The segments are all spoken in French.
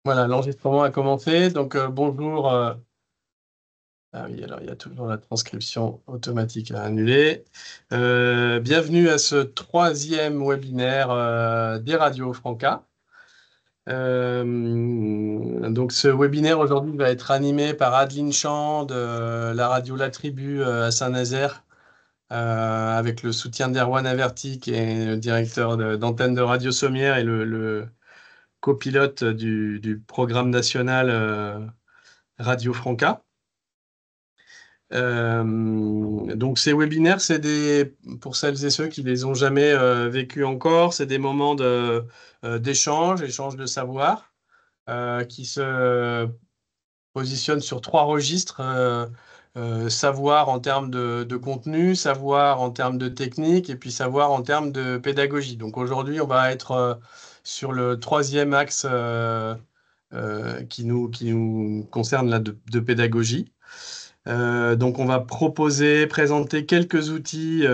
Voilà, l'enregistrement a commencé. Donc, bonjour. Ah oui, alors il y a toujours la transcription automatique à annuler. Bienvenue à ce troisième webinaire des radios Franca. Donc, ce webinaire aujourd'hui va être animé par Adeline Champ de la radio La Tribu à Saint-Nazaire, avec le soutien d'Erwan Averti, qui est le directeur d'antenne de Radio Sommière et le copilote du programme national Radio Franca. Donc ces webinaires, pour celles et ceux qui les ont jamais vécus encore, c'est des moments d'échange, échange de savoir, qui se positionnent sur trois registres. Savoir en termes de contenu, savoir en termes de technique et puis savoir en termes de pédagogie. Donc aujourd'hui, on va être sur le troisième axe qui nous concerne là, de pédagogie. Donc, on va présenter quelques outils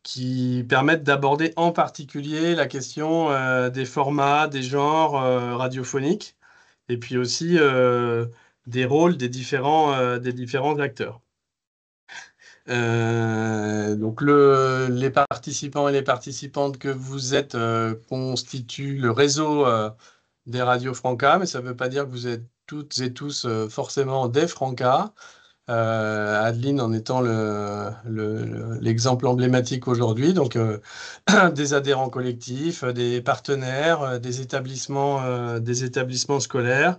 qui permettent d'aborder en particulier la question des formats, des genres radiophoniques, et puis aussi des rôles des différents acteurs. Donc, les participants et les participantes que vous êtes constituent le réseau des radios Franca, mais ça ne veut pas dire que vous êtes toutes et tous forcément des Franca. Adeline en étant l'exemple emblématique aujourd'hui. Donc, des adhérents collectifs, des partenaires, des établissements scolaires,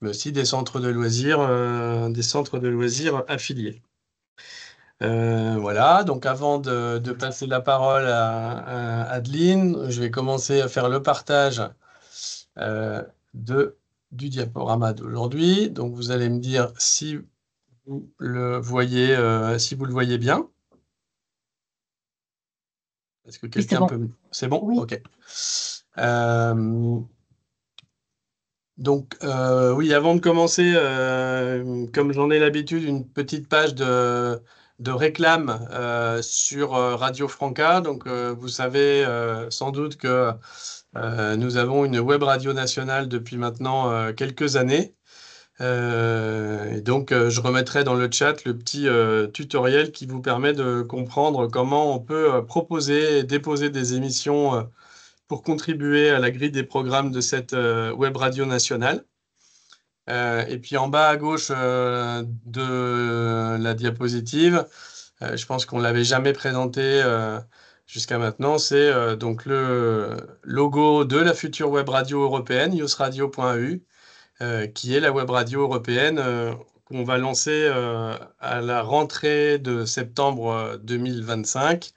mais aussi des centres de loisirs affiliés. Voilà, donc avant de passer la parole à Adeline, je vais commencer à faire le partage euh, de, du diaporama d'aujourd'hui. Donc, vous allez me dire si vous le voyez bien. Est-ce que Oui, c'est quelqu'un bon. peut... C'est bon? Oui. OK. Euh, oui, avant de commencer, comme j'en ai l'habitude, une petite page de réclame sur Radio Franca. Donc, vous savez sans doute que nous avons une web radio nationale depuis maintenant quelques années. Et donc, je remettrai dans le chat le petit tutoriel qui vous permet de comprendre comment on peut proposer et déposer des émissions pour contribuer à la grille des programmes de cette web radio nationale. Et puis en bas à gauche de la diapositive, je pense qu'on ne l'avait jamais présenté jusqu'à maintenant, c'est donc le logo de la future web radio européenne, iosradio.eu, qui est la web radio européenne qu'on va lancer à la rentrée de septembre 2025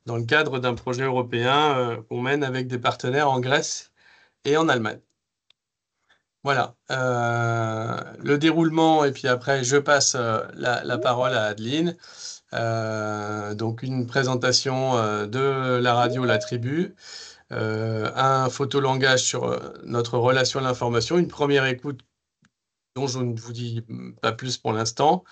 dans le cadre d'un projet européen qu'on mène avec des partenaires en Grèce et en Allemagne. Voilà, le déroulement, et puis après je passe la parole à Adeline. Donc une présentation de la radio La Tribu, un photolangage sur notre relation à l'information, une première écoute dont je ne vous dis pas plus pour l'instant,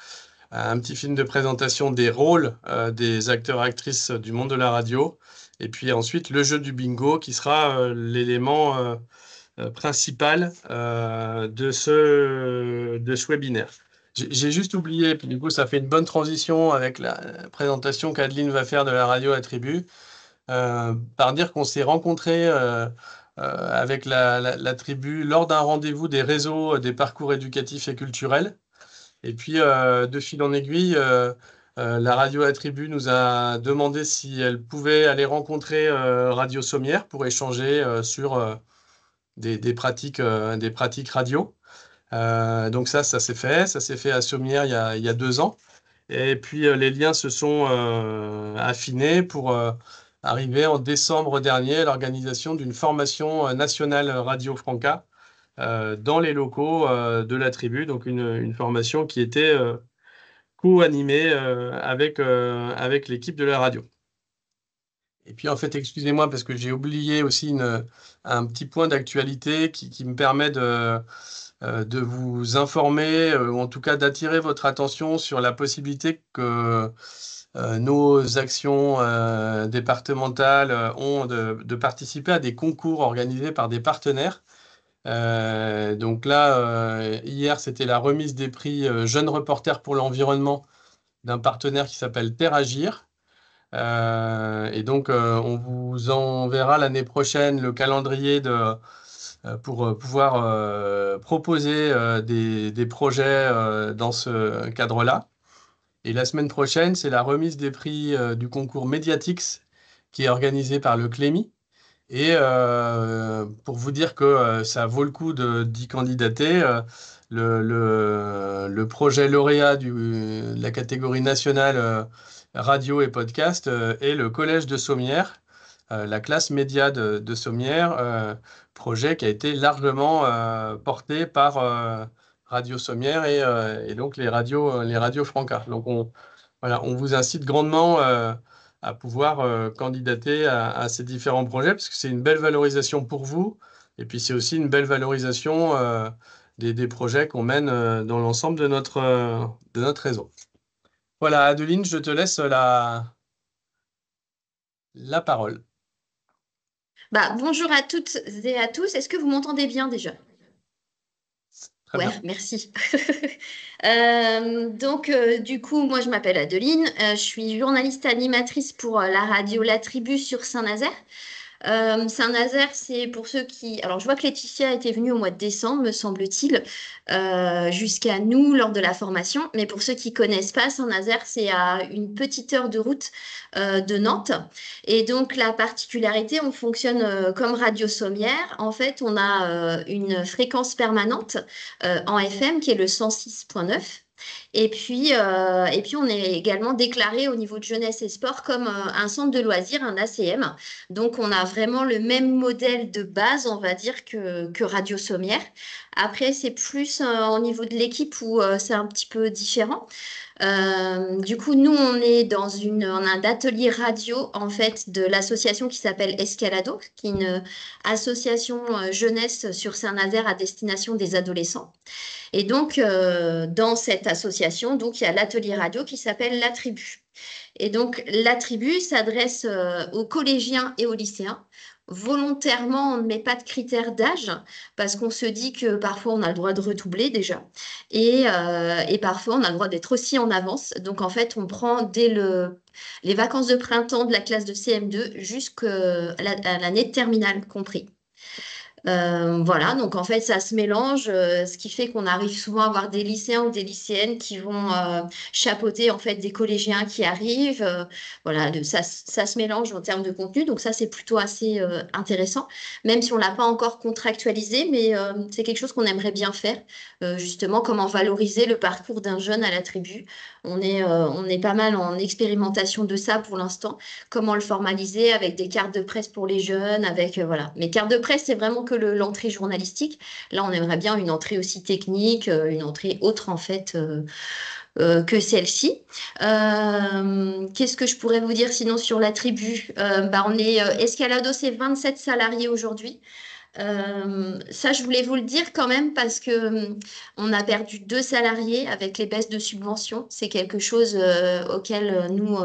un petit film de présentation des rôles des acteurs-actrices du monde de la radio, et puis ensuite le jeu du bingo qui sera l'élément principal de ce webinaire. J'ai juste oublié, puis du coup ça fait une bonne transition avec la présentation qu'Adeline va faire de la radio Attribut, par dire qu'on s'est rencontrés avec la tribu lors d'un rendez-vous des réseaux des parcours éducatifs et culturels. Et puis, de fil en aiguille, la radio Attribut nous a demandé si elle pouvait aller rencontrer Radio Sommière pour échanger sur des pratiques radio. Donc ça s'est fait. Ça s'est fait à Sommière il y a 2 ans. Et puis les liens se sont affinés pour arriver en décembre dernier à l'organisation d'une formation nationale Radio Franca dans les locaux de la tribu. Donc une formation qui était co-animée avec l'équipe de la radio. Et puis en fait, excusez-moi parce que j'ai oublié aussi un petit point d'actualité qui me permet de vous informer, ou en tout cas d'attirer votre attention sur la possibilité que nos actions départementales ont de participer à des concours organisés par des partenaires Donc là, hier, c'était la remise des prix Jeunes Reporters pour l'environnement d'un partenaire qui s'appelle Teragir. Et donc, on vous enverra l'année prochaine le calendrier pour pouvoir proposer des projets dans ce cadre-là. Et la semaine prochaine, c'est la remise des prix du concours Mediatix qui est organisé par le Clémy. Et pour vous dire que ça vaut le coup d'y candidater, le projet lauréat de la catégorie nationale radio et podcast est le Collège de Sommières, la classe média de Sommières, projet qui a été largement porté par Radio Sommières et donc les radios Franca. Donc voilà, on vous incite grandement à pouvoir candidater à ces différents projets, parce que c'est une belle valorisation pour vous, et puis c'est aussi une belle valorisation des projets qu'on mène dans l'ensemble de notre réseau. Voilà, Adeline, je te laisse la parole. Bonjour à toutes et à tous. Est-ce que vous m'entendez bien déjà? Très Ouais, bien. merci. Du coup, moi, je m'appelle Adeline. Je suis journaliste animatrice pour la radio La Tribu sur Saint-Nazaire. Saint-Nazaire, c'est pour ceux qui... Alors, je vois que Laetitia était venue au mois de décembre, me semble-t-il, jusqu'à nous lors de la formation. Mais pour ceux qui connaissent pas, Saint-Nazaire, c'est à une petite heure de route de Nantes. Et donc, la particularité, on fonctionne comme Radio Sommière. En fait, on a une fréquence permanente en FM qui est le 106.9. Et puis, on est également déclaré au niveau de jeunesse et sport comme un centre de loisirs, un ACM. Donc, on a vraiment le même modèle de base, on va dire, que Radio Sommière. Après, c'est plus au niveau de l'équipe où c'est un petit peu différent. Du coup, nous, on est on a un atelier radio, en fait, de l'association qui s'appelle Escalado, qui est une association jeunesse sur Saint-Nazaire à destination des adolescents. Et donc, dans cette association, donc, il y a l'atelier radio qui s'appelle La Tribu. Et donc, La Tribu s'adresse aux collégiens et aux lycéens. Volontairement, on ne met pas de critères d'âge parce qu'on se dit que parfois on a le droit de redoubler déjà et parfois on a le droit d'être aussi en avance. Donc en fait, on prend dès les vacances de printemps de la classe de CM2 jusqu'à l'année de terminale compris. Voilà, donc en fait, ça se mélange, ce qui fait qu'on arrive souvent à avoir des lycéens ou des lycéennes qui vont chapeauter en fait des collégiens qui arrivent. Voilà, ça se mélange en termes de contenu, donc ça c'est plutôt assez intéressant, même si on l'a pas encore contractualisé, mais c'est quelque chose qu'on aimerait bien faire, justement, comment valoriser le parcours d'un jeune à la tribu. On est pas mal en expérimentation de ça pour l'instant, comment le formaliser avec des cartes de presse pour les jeunes, avec voilà. Mais cartes de presse, c'est vraiment que l'entrée journalistique. Là, on aimerait bien une entrée aussi technique, une entrée autre en fait que celle-ci. Qu'est-ce que je pourrais vous dire sinon sur la tribu? On est Escalado, c'est 27 salariés aujourd'hui. Ça, je voulais vous le dire quand même parce que on a perdu 2 salariés avec les baisses de subventions. C'est quelque chose auquel nous,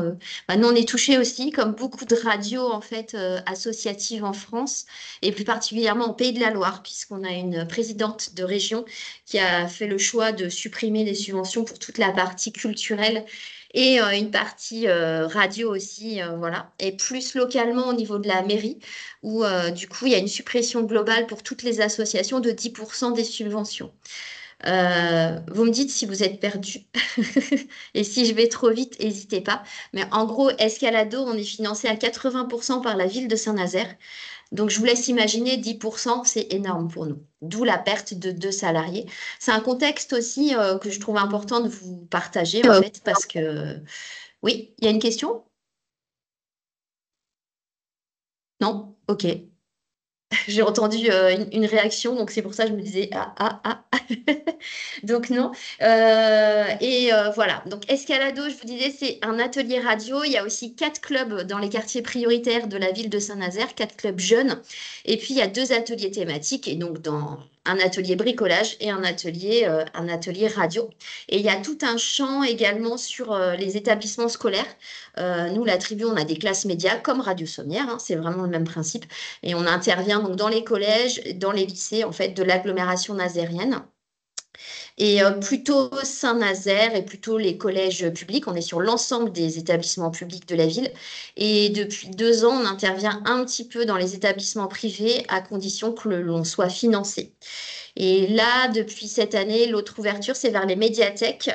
on est touchés aussi, comme beaucoup de radios en fait associatives en France et plus particulièrement au Pays de la Loire, puisqu'on a une présidente de région qui a fait le choix de supprimer les subventions pour toute la partie culturelle et une partie radio aussi, voilà. Et plus localement au niveau de la mairie où du coup, il y a une suppression globale pour toutes les associations de 10% des subventions. Vous me dites si vous êtes perdu et si je vais trop vite, n'hésitez pas. Mais en gros, Escalado, on est financé à 80% par la ville de Saint-Nazaire. Donc, je vous laisse imaginer 10%, c'est énorme pour nous. D'où la perte de 2 salariés. C'est un contexte aussi que je trouve important de vous partager, en fait, parce que... Oui, il y a une question? Non? Ok. J'ai entendu une réaction, donc c'est pour ça que je me disais ah, ah, ah. Donc non. Voilà. Donc Escalado, je vous disais, c'est un atelier radio. Il y a aussi 4 clubs dans les quartiers prioritaires de la ville de Saint-Nazaire, 4 clubs jeunes. Et puis il y a 2 ateliers thématiques. Et donc un atelier bricolage et un atelier radio. Et il y a tout un champ également sur les établissements scolaires. Nous, la tribu, on a des classes médias comme Radio Sommière, hein, c'est vraiment le même principe. Et on intervient donc dans les collèges, dans les lycées, en fait, de l'agglomération nazérienne. Et plutôt Saint-Nazaire et plutôt les collèges publics. On est sur l'ensemble des établissements publics de la ville. Et depuis 2 ans, on intervient un petit peu dans les établissements privés à condition que l'on soit financé. Et là, depuis cette année, l'autre ouverture, c'est vers les médiathèques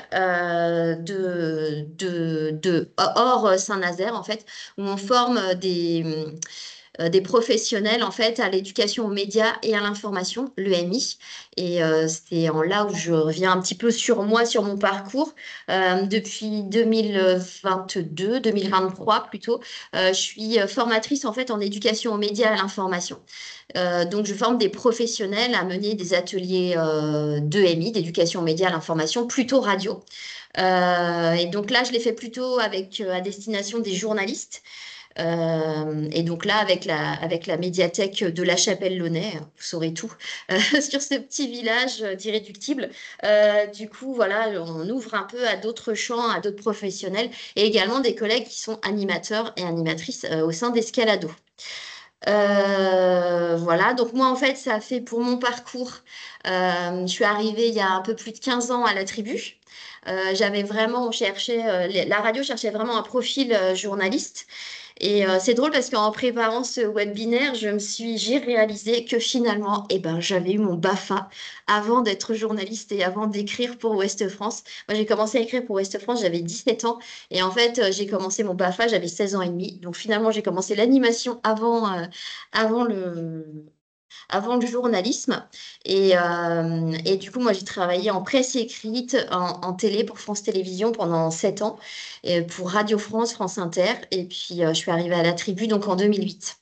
hors Saint-Nazaire, en fait, où on forme des professionnels en fait à l'éducation aux médias et à l'information, l'EMI. Et c'est en là où je reviens un petit peu sur moi, sur mon parcours. Depuis 2022, 2023 plutôt, je suis formatrice en fait en éducation aux médias et à l'information. Donc je forme des professionnels à mener des ateliers d'EMI, d'éducation aux médias et à l'information, plutôt radio. Et donc là, je l'ai fait plutôt avec à destination des journalistes. Et donc là, avec la médiathèque de La Chapelle-Launay, vous saurez tout sur ce petit village d'irréductible. Du coup, voilà, on ouvre un peu à d'autres champs, à d'autres professionnels et également des collègues qui sont animateurs et animatrices au sein d'Escalado. Voilà, donc moi en fait, ça fait pour mon parcours, je suis arrivée il y a un peu plus de 15 ans à la tribu. J'avais vraiment, on cherchait, la radio cherchait vraiment un profil journaliste. Et c'est drôle parce qu'en préparant ce webinaire, j'ai réalisé que finalement, eh ben, j'avais eu mon BAFA avant d'être journaliste et avant d'écrire pour Ouest France. Moi, j'ai commencé à écrire pour Ouest France, j'avais 17 ans. Et en fait, j'ai commencé mon BAFA, j'avais 16 ans et demi. Donc finalement, j'ai commencé l'animation avant avant le journalisme. Et du coup, moi, j'ai travaillé en presse écrite, en télé pour France Télévisions pendant 7 ans, et pour Radio France, France Inter. Et puis, je suis arrivée à la Tribu donc en 2008.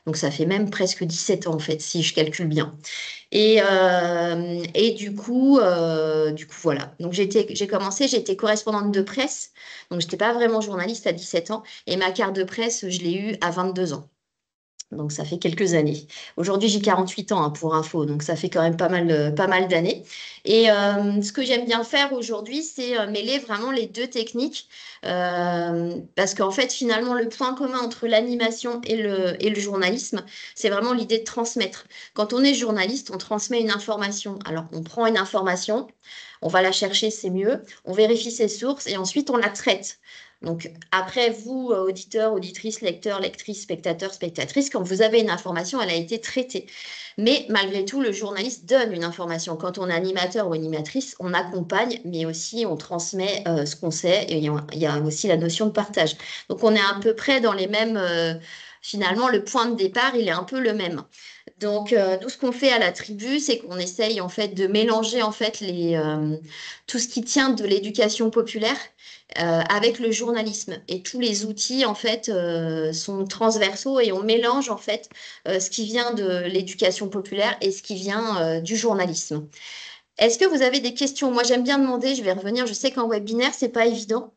Donc, ça fait même presque 17 ans, en fait, si je calcule bien. Et du coup, voilà. Donc, j'ai été correspondante de presse. Donc, je n'étais pas vraiment journaliste à 17 ans. Et ma carte de presse, je l'ai eue à 22 ans. Donc, ça fait quelques années. Aujourd'hui, j'ai 48 ans hein, pour info, donc ça fait quand même pas mal d'années. Et ce que j'aime bien faire aujourd'hui, c'est mêler vraiment les deux techniques. Parce qu'en fait, finalement, le point commun entre l'animation et le journalisme, c'est vraiment l'idée de transmettre. Quand on est journaliste, on transmet une information. Alors, on prend une information, on va la chercher, c'est mieux, on vérifie ses sources et ensuite on la traite. Donc, après, vous, auditeurs, auditrices, lecteurs, lectrices, spectateurs, spectatrices, quand vous avez une information, elle a été traitée. Mais malgré tout, le journaliste donne une information. Quand on est animateur ou animatrice, on accompagne, mais aussi on transmet ce qu'on sait. Et il y a aussi la notion de partage. Donc, on est à peu près dans les mêmes. Finalement, le point de départ, il est un peu le même. Donc, nous, ce qu'on fait à la tribu, c'est qu'on essaye en fait de mélanger en fait tout ce qui tient de l'éducation populaire avec le journalisme. Et tous les outils, en fait, sont transversaux et on mélange, en fait, ce qui vient de l'éducation populaire et ce qui vient du journalisme. Est-ce que vous avez des questions? Moi, j'aime bien demander, je vais revenir. Je sais qu'en webinaire, c'est pas évident,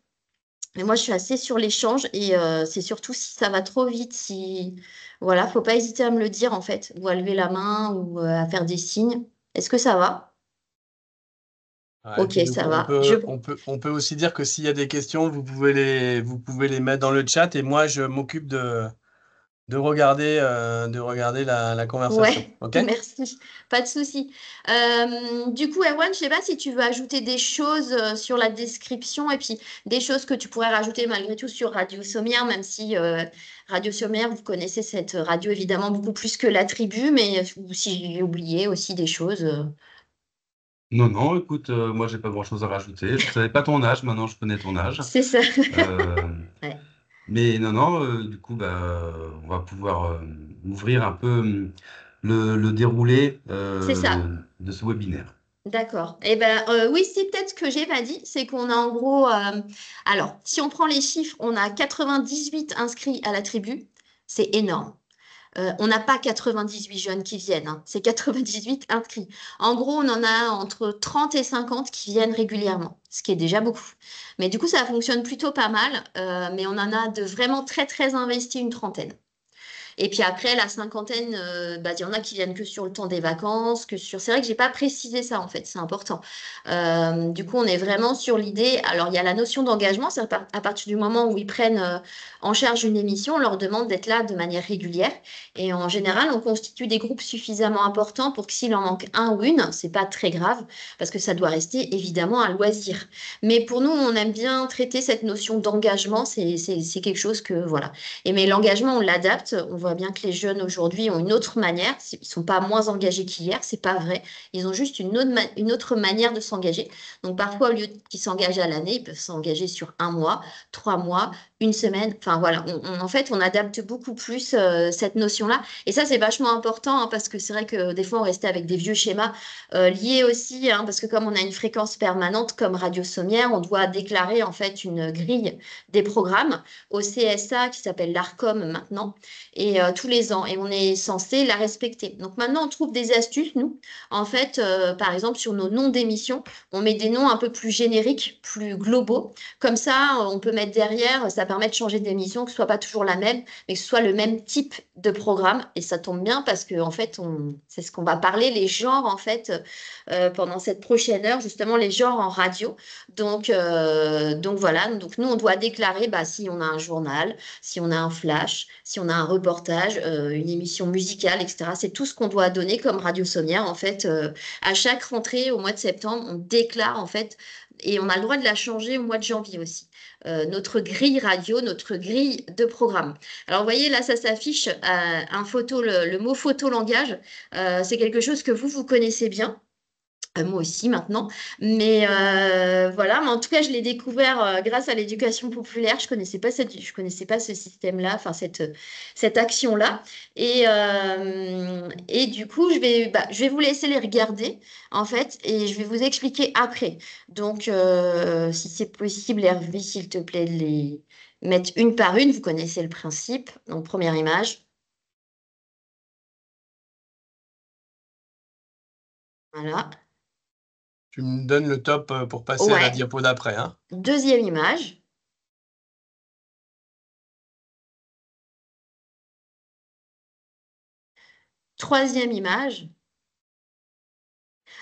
mais moi, je suis assez sur l'échange et c'est surtout si ça va trop vite, si... Voilà, faut pas hésiter à me le dire, en fait, ou à lever la main ou à faire des signes. Est-ce que ça va? Ouais, et Ok, puis du ça coup, va. on peut aussi dire que s'il y a des questions, vous pouvez les mettre dans le chat et moi, je m'occupe de regarder la conversation. Ouais, OK? merci, pas de souci. Du coup, Erwan, je sais pas si tu veux ajouter des choses sur la description et puis des choses que tu pourrais rajouter malgré tout sur Radio Sommière, même si Radio Sommière, vous connaissez cette radio évidemment beaucoup plus que la tribu, mais ou si j'ai oublié aussi des choses. Non, non, écoute, moi j'ai pas grand-chose à rajouter. Je savais pas ton âge, maintenant je connais ton âge. C'est ça. Euh, Ouais, mais non, non, du coup, on va pouvoir ouvrir un peu le déroulé c'est ça. de ce webinaire. D'accord. Eh ben oui, c'est peut-être ce que j'ai pas dit, c'est qu'on a en gros, alors si on prend les chiffres, on a 98 inscrits à la tribu, c'est énorme. On n'a pas 98 jeunes qui viennent, hein, c'est 98 inscrits. En gros, on en a entre 30 et 50 qui viennent régulièrement, ce qui est déjà beaucoup. Mais du coup, ça fonctionne plutôt pas mal, mais on en a de vraiment très, très investis une trentaine. Et puis après, la cinquantaine, il y en a qui viennent que sur le temps des vacances, C'est vrai que j'ai pas précisé ça, en fait, c'est important. Du coup, on est vraiment sur l'idée. Alors, il y a la notion d'engagement, c'est à partir du moment où ils prennent en charge une émission, on leur demande d'être là de manière régulière. Et en général, on constitue des groupes suffisamment importants pour que s'il en manque un ou une, c'est pas très grave, parce que ça doit rester évidemment un loisir. Mais pour nous, on aime bien traiter cette notion d'engagement, c'est quelque chose que, voilà. Et mais l'engagement, on l'adapte. On voit bien que les jeunes aujourd'hui ont une autre manière. Ils sont pas moins engagés qu'hier, c'est pas vrai. Ils ont juste une autre manière de s'engager. Donc parfois, au lieu qu'ils s'engagent à l'année, ils peuvent s'engager sur un mois, 3 mois, une semaine. Enfin voilà, en fait, on adapte beaucoup plus cette notion-là. Et ça, c'est vachement important hein, parce que c'est vrai que des fois, on restait avec des vieux schémas liés aussi, hein, parce que comme on a une fréquence permanente comme Radio Sommière, on doit déclarer en fait une grille des programmes au CSA qui s'appelle l'ARCOM maintenant, et tous les ans. Et on est censé la respecter. Donc maintenant, on trouve des astuces, nous. En fait, par exemple, sur nos noms d'émissions, on met des noms un peu plus génériques, plus globaux. Comme ça, on peut mettre derrière, ça permet de changer d'émission, que ce soit pas toujours la même, mais que ce soit le même type de programme. Et ça tombe bien parce que en fait, c'est ce qu'on va parler, les genres en fait, pendant cette prochaine heure, justement les genres en radio. Donc voilà. Donc nous, on doit déclarer si on a un journal, si on a un flash, si on a un reportage, une émission musicale, etc. C'est tout ce qu'on doit donner comme Radio Sommière en fait. À chaque rentrée au mois de septembre, on déclare en fait. Et on a le droit de la changer au mois de janvier aussi. Notre grille radio, notre grille de programme. Alors, vous voyez, là, ça s'affiche, le mot photo-langage. C'est quelque chose que vous connaissez bien. Moi aussi maintenant, mais voilà. Mais en tout cas, je l'ai découvert grâce à l'éducation populaire. Je connaissais pas ce système-là, enfin cette action-là. Et du coup, je vais vous laisser les regarder en fait, et je vais vous expliquer après. Donc, si c'est possible, Hervé, s'il te plaît, de les mettre une par une. Vous connaissez le principe. Donc, première image, voilà. Tu me donnes le top pour passer à la Ouais. diapo d'après, hein. Deuxième image. Troisième image.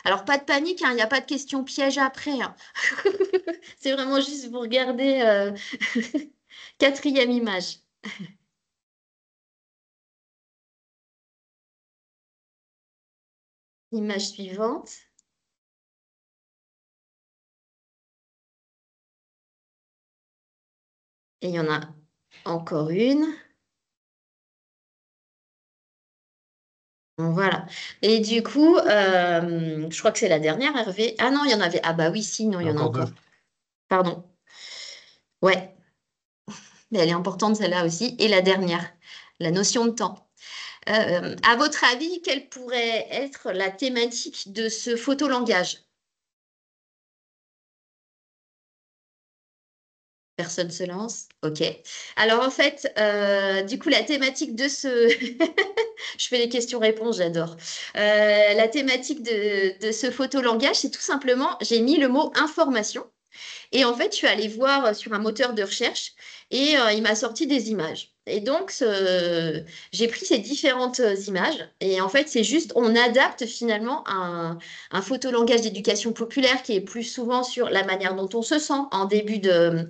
Alors, pas de panique, hein, il n'y a pas de question piège après, hein. C'est vraiment juste vous regarder. Quatrième image. Image suivante. Et il y en a encore une. Bon, voilà. Et du coup, je crois que c'est la dernière, Hervé. Ah non, il y en avait. Ah bah oui, si, non, il y en a Encore deux. encore. Pardon. Ouais, mais elle est importante celle-là aussi. Et la dernière, la notion de temps. À votre avis, quelle pourrait être la thématique de ce photolangage? Personne se lance? Ok. Alors en fait, du coup, la thématique de ce... Je fais les questions-réponses, j'adore. La thématique de ce photolangage, c'est tout simplement, j'ai mis le mot information. Et en fait, je suis allée voir sur un moteur de recherche et il m'a sorti des images. Et donc, j'ai pris ces différentes images et en fait, c'est juste, on adapte finalement un photolangage d'éducation populaire qui est plus souvent sur la manière dont on se sent en début de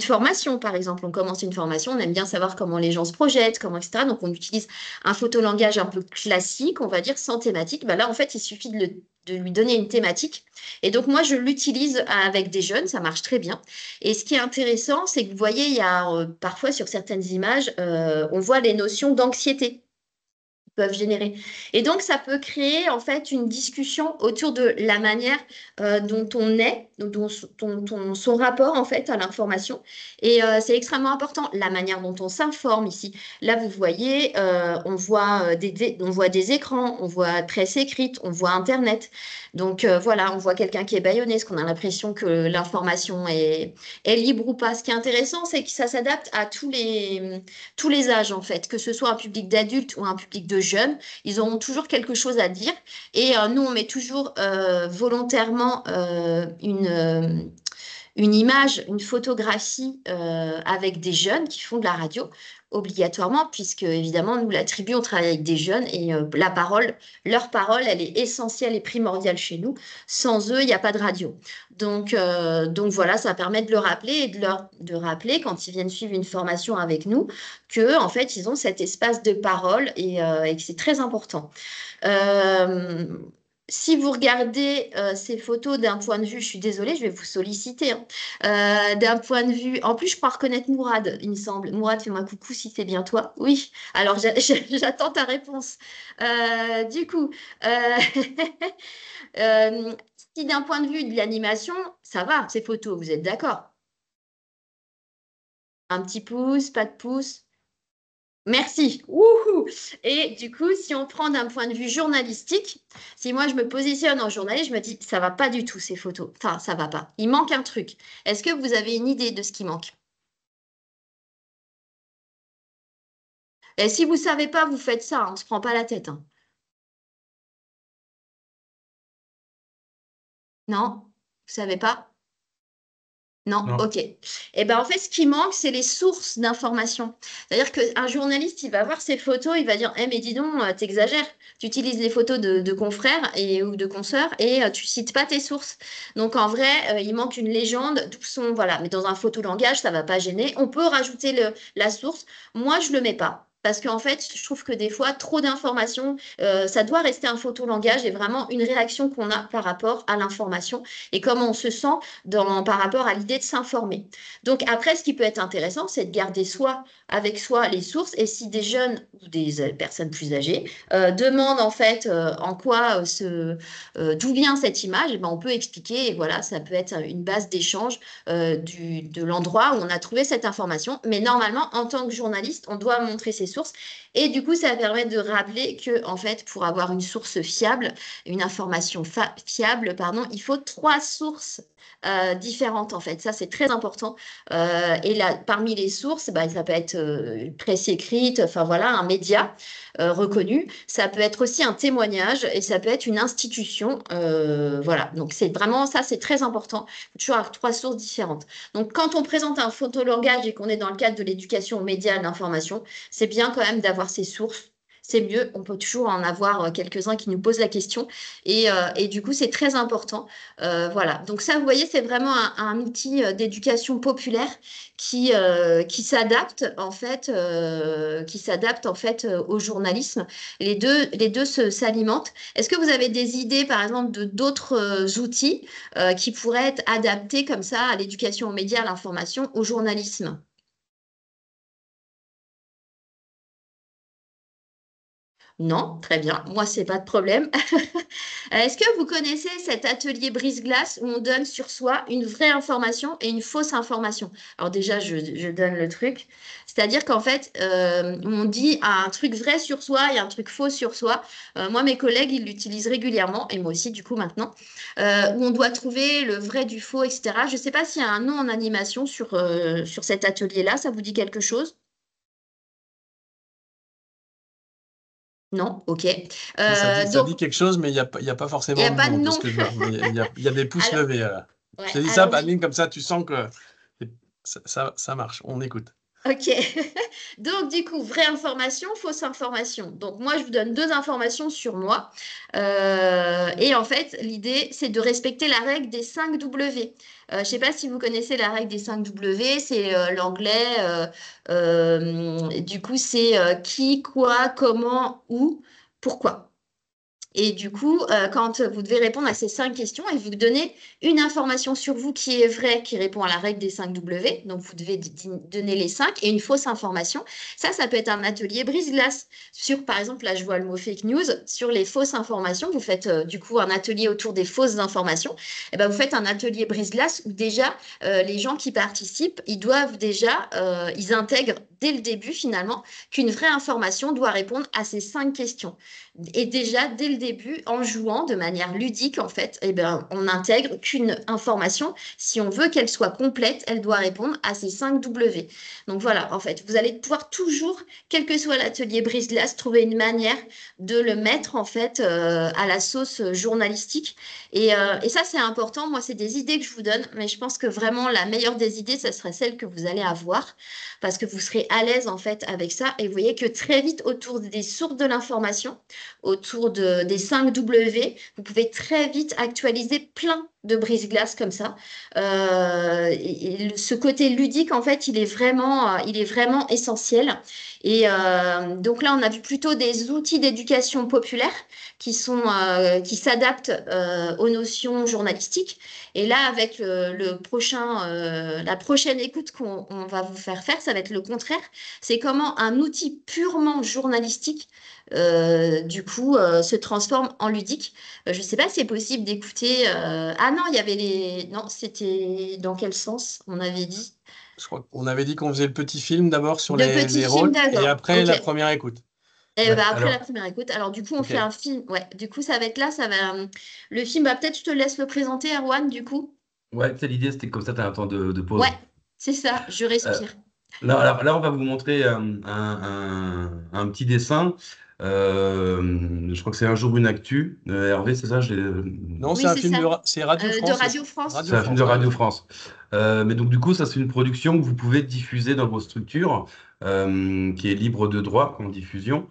formation, par exemple. On commence une formation, on aime bien savoir comment les gens se projettent, comment, etc. Donc, on utilise un photolangage un peu classique, on va dire, sans thématique. Là, en fait, il suffit de lui donner une thématique. Et donc, moi, je l'utilise avec des jeunes, ça marche très bien. Et ce qui est intéressant, c'est que vous voyez, il y a parfois sur certaines images, on voit les notions d'anxiété peuvent générer. Et donc, ça peut créer en fait une discussion autour de la manière dont on est, son rapport en fait à l'information. Et c'est extrêmement important, la manière dont on s'informe ici. Là, vous voyez, on voit des écrans, on voit presse écrite, on voit Internet. Donc voilà, on voit quelqu'un qui est bâillonné, parce qu'on a l'impression que l'information est libre ou pas. Ce qui est intéressant, c'est que ça s'adapte à tous les âges en fait, que ce soit un public d'adultes ou un public de jeunes, ils auront toujours quelque chose à dire. Et nous, on met toujours volontairement une image, une photographie avec des jeunes qui font de la radio, obligatoirement, puisque évidemment, nous, la tribu, on travaille avec des jeunes et leur parole, elle est essentielle et primordiale chez nous. Sans eux, il n'y a pas de radio. Donc voilà, ça permet de le rappeler et de rappeler quand ils viennent suivre une formation avec nous que en fait, ils ont cet espace de parole et que c'est très important. Euh, Si vous regardez ces photos d'un point de vue, je suis désolée, je vais vous solliciter, hein. D'un point de vue, en plus, je crois reconnaître Mourad, il me semble. Mourad, fais-moi coucou si c'est bien toi. Oui, alors j'attends ta réponse. Du coup, euh, euh, si d'un point de vue de l'animation, ça va, ces photos, vous êtes d'accord? Un petit pouce, pas de pouce. Merci. Wouhou. Et du coup, si on prend d'un point de vue journalistique, si moi je me positionne en journaliste, je me dis, ça va pas du tout ces photos. Enfin, ça va pas. Il manque un truc. Est-ce que vous avez une idée de ce qui manque? Et si vous savez pas, vous faites ça, hein, on se prend pas la tête, hein. Non? Vous savez pas? Non, Non. ok. Eh ben, en fait, ce qui manque, c'est les sources d'information. C'est-à-dire qu'un journaliste, il va voir ces photos, il va dire, eh, mais dis donc, t'exagères. Tu utilises les photos de confrères ou de consoeurs et tu cites pas tes sources. Donc, en vrai, il manque une légende, d'où sont, voilà. Mais dans un photolangage, ça va pas gêner. On peut rajouter la source. Moi, je le mets pas. Parce qu'en fait, je trouve que des fois, trop d'informations, ça doit rester un photolangage et vraiment une réaction qu'on a par rapport à l'information et comment on se sent par rapport à l'idée de s'informer. Donc après, ce qui peut être intéressant, c'est de garder avec soi les sources et si des jeunes ou des personnes plus âgées demandent en fait d'où vient cette image, eh ben, on peut expliquer et voilà, ça peut être une base d'échange de l'endroit où on a trouvé cette information. Mais normalement, en tant que journaliste, on doit montrer ses sources et du coup, ça permet de rappeler que en fait, pour avoir une source fiable, une information fiable, pardon, il faut 3 sources différentes en fait. Ça, c'est très important. Et là, parmi les sources, bah, ça peut être presse écrite, enfin voilà, un média reconnu. Ça peut être aussi un témoignage et ça peut être une institution. Voilà, donc c'est vraiment ça, c'est très important. Il faut toujours avoir 3 sources différentes. Donc quand on présente un photolangage et qu'on est dans le cadre de l'éducation aux médias, à l'information, c'est bien quand même d'avoir ces sources. C'est mieux, on peut toujours en avoir quelques-uns qui nous posent la question. Et du coup, c'est très important. Voilà, donc ça, vous voyez, c'est vraiment un outil d'éducation populaire qui s'adapte en fait au journalisme. Les deux s'alimentent. Est-ce que vous avez des idées, par exemple, de d'autres outils qui pourraient être adaptés comme ça à l'éducation aux médias, à l'information, au journalisme? Non, très bien. Moi, c'est pas de problème. Est-ce que vous connaissez cet atelier brise-glace où on donne sur soi une vraie information et une fausse information? Alors déjà, je donne le truc. C'est-à-dire qu'en fait, on dit un truc vrai sur soi et un truc faux sur soi. Moi, mes collègues, ils l'utilisent régulièrement, et moi aussi, du coup, maintenant, où on doit trouver le vrai du faux, etc. Je ne sais pas s'il y a un nom en animation sur cet atelier-là. Ça vous dit quelque chose? Non? Ok. Si, ça dit Donc, quelque chose, mais il y a pas il n'y forcément a de pas de nom de nom. ce que je vois. Mais il y a des pouces Alors, levés. Je ouais, te dis ça, alors Aline, comme ça, tu sens que ça marche. On écoute. ok. Donc, du coup, vraie information, fausse information. Donc, moi, je vous donne 2 informations sur moi. Et en fait, l'idée, c'est de respecter la règle des 5 W. Je ne sais pas si vous connaissez la règle des 5 W, c'est l'anglais. Du coup, c'est qui, quoi, comment, où, pourquoi. Et du coup, quand vous devez répondre à ces 5 questions et vous donnez une information sur vous qui est vraie, qui répond à la règle des 5 W, donc vous devez donner les 5 et une fausse information. Ça peut être un atelier brise-glace sur, par exemple, là je vois le mot fake news, sur les fausses informations. Vous faites du coup un atelier autour des fausses informations. Et ben, vous faites un atelier brise-glace où déjà les gens qui participent, ils intègrent dès le début finalement qu'une vraie information doit répondre à ces 5 questions. Et déjà, dès le début, en jouant de manière ludique, en fait, eh ben, on n'intègre qu'une information. Si on veut qu'elle soit complète, elle doit répondre à ces 5 W. Donc voilà, en fait, vous allez pouvoir toujours, quel que soit l'atelier brise-glace, trouver une manière de le mettre, en fait, à la sauce journalistique. Et ça, c'est important. Moi, c'est des idées que je vous donne, mais je pense que vraiment, la meilleure des idées, ce serait celle que vous allez avoir, parce que vous serez à l'aise, en fait, avec ça. Et vous voyez que très vite, autour des sources de l'information, autour des 5 W, vous pouvez très vite actualiser plein de brise-glace comme ça. Ce côté ludique, en fait, il est vraiment essentiel. Donc là, on a vu plutôt des outils d'éducation populaire qui s'adaptent aux notions journalistiques. Et là, avec la prochaine écoute qu'on va vous faire, ça va être le contraire. C'est comment un outil purement journalistique se transforme en ludique. Je ne sais pas si c'est possible d'écouter. Ah non, il y avait les. Non, c'était dans quel sens on avait dit? Je crois qu'on avait dit qu'on faisait le petit film d'abord sur De petits les films, rôles et d'accord. après Ok. la première écoute. Et Ouais, bah, après la alors, première écoute. Alors du coup, on fait Ok. un film. Ouais. Du coup, ça va être là. Le film, bah, peut-être je te laisse le présenter, Erwan, du coup. ouais, tu sais, l'idée, c'était comme ça, tu as un temps de Ouais, pause. c'est ça. Je Euh, respire. là, on va vous montrer un petit dessin. Je crois que c'est Un jour une actu. Hervé, c'est ça? Non, c'est Oui, un c'est film ça. c'est Radio De France. Radio France. Radio C'est un film de France, Radio Radio France. France. Mais donc, du coup, ça, c'est une production que vous pouvez diffuser dans vos structures, qui est libre de droit en diffusion,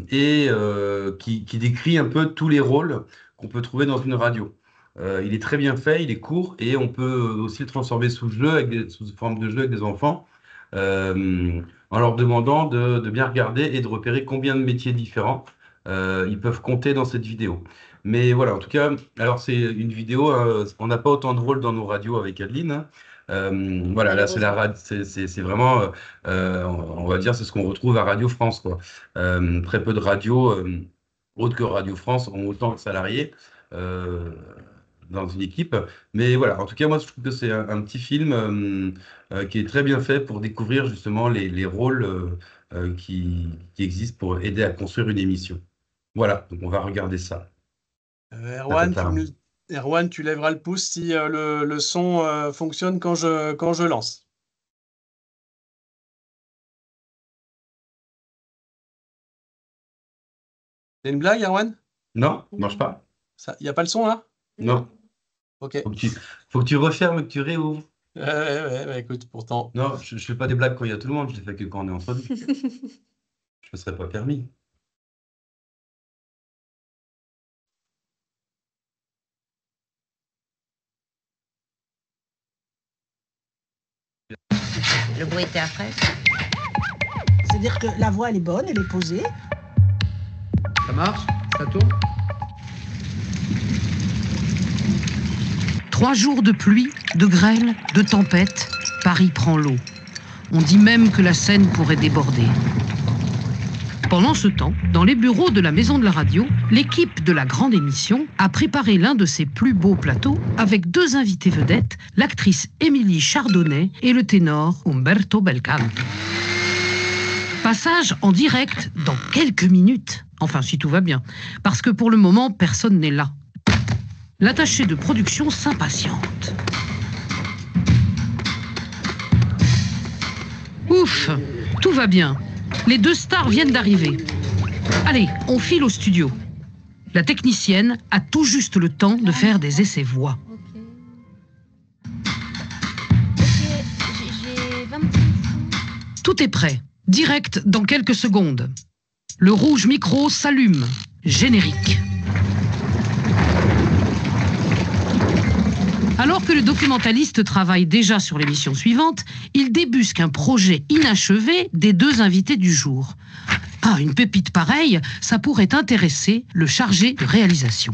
qui décrit un peu tous les rôles qu'on peut trouver dans une radio. Il est très bien fait, il est court, et on peut aussi le transformer sous forme de jeu avec des enfants, en leur demandant de bien regarder et de repérer combien de métiers différents ils peuvent compter dans cette vidéo. Mais voilà, en tout cas, alors c'est une vidéo, on n'a pas autant de rôles dans nos radios avec Adeline, hein. Voilà, là Malheureusement. c'est vraiment, on va dire, c'est ce qu'on retrouve à Radio France, quoi. Très peu de radios, autres que Radio France, ont autant de salariés euh, dans une équipe. Mais voilà, en tout cas, moi, je trouve que c'est un petit film qui est très bien fait pour découvrir justement les rôles qui existent pour aider à construire une émission. Voilà, donc on va regarder ça. Erwan, Tatata. Erwan, tu lèveras le pouce si le son fonctionne quand je lance. C'est une blague, Erwan? Non, ça marche Non. pas. Il n'y a pas le son là? Non. Non, Ok. faut que tu refermes et que tu réouvres. Ouais, bah, écoute, pourtant. Non, je fais pas des blagues quand il y a tout le monde, je les fais que quand on est entre nous. Je me serais pas permis. Le bruit était après. C'est-à-dire que la voix, elle est bonne, elle est posée. Ça marche? Ça tourne? 3 jours de pluie, de grêle, de tempête, Paris prend l'eau. On dit même que la Seine pourrait déborder. Pendant ce temps, dans les bureaux de la Maison de la Radio, l'équipe de la grande émission a préparé l'un de ses plus beaux plateaux avec 2 invités vedettes, l'actrice Émilie Chardonnay et le ténor Umberto Belcanto. Passage en direct dans quelques minutes, enfin si tout va bien, parce que pour le moment, personne n'est là. L'attaché de production s'impatiente. Ouf, tout va bien. Les 2 stars viennent d'arriver. Allez, on file au studio. La technicienne a tout juste le temps de faire des essais voix. J'ai 25 sous. Tout est prêt. Direct dans quelques secondes. Le rouge micro s'allume. Générique. Alors que le documentaliste travaille déjà sur l'émission suivante, il débusque un projet inachevé des 2 invités du jour. Ah, une pépite pareille, ça pourrait intéresser le chargé de réalisation.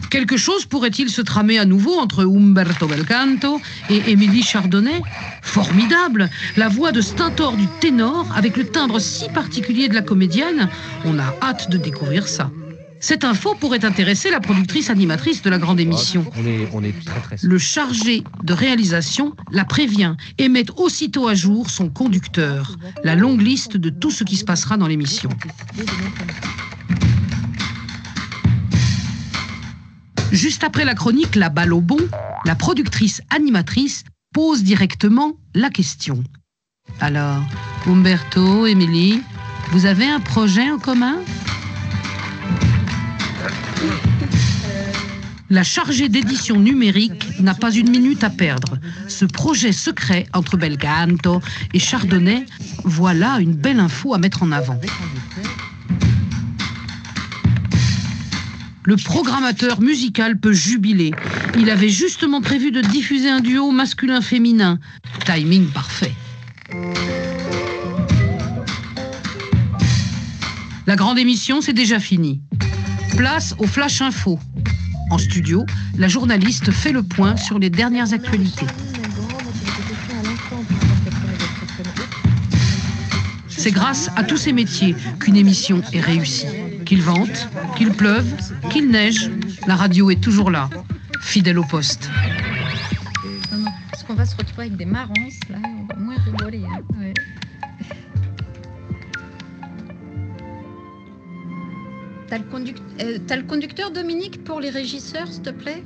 Quelque chose pourrait-il se tramer à nouveau entre Umberto Belcanto et Émilie Chardonnay? Formidable! La voix de stentor du ténor avec le timbre si particulier de la comédienne. On a hâte de découvrir ça. Cette info pourrait intéresser la productrice animatrice de la grande émission. On est très Le chargé de réalisation la prévient et met aussitôt à jour son conducteur, la longue liste de tout ce qui se passera dans l'émission. Juste après la chronique La balle au bon, la productrice animatrice pose directement la question. Alors, Umberto, Émilie, vous avez un projet en commun ? La chargée d'édition numérique n'a pas une minute à perdre. Ce projet secret entre Belcanto et Chardonnay, voilà une belle info à mettre en avant. Le programmateur musical peut jubiler. Il avait justement prévu de diffuser un duo masculin-féminin. Timing parfait. La grande émission, c'est déjà fini. Place au Flash Info. En studio, la journaliste fait le point sur les dernières actualités. C'est grâce à tous ces métiers qu'une émission est réussie. Qu'il vente, qu'il pleuve, qu'il neige, la radio est toujours là, fidèle au poste. Non, parce qu'on va se retrouver avec des marances, là, on va moins rigoler. Hein. Ouais. T'as le conducteur, Dominique, pour les régisseurs, s'il te plaît?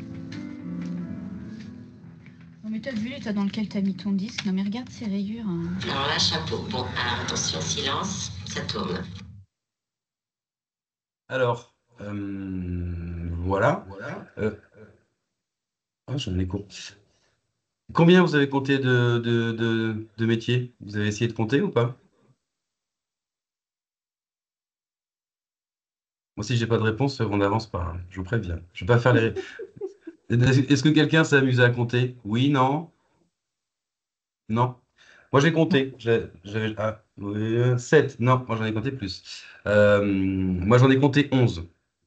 Non, mais t'as vu l'état dans lequel t'as mis ton disque? Non, mais regarde ces rayures. Hein. Alors là, chapeau. Bon, alors attention, silence, ça tourne. Alors, voilà. J'en ai compté. Combien vous avez compté de métiers? Vous avez essayé de compter ou pas? Moi, si j'ai pas de réponse, on n'avance pas, hein. Je vous préviens. Je vais pas faire les. Est-ce que quelqu'un s'est amusé à compter? Oui, non? Non? Moi, j'ai compté. J'avais 7. Non, moi, j'en ai compté plus. Moi, j'en ai compté 11.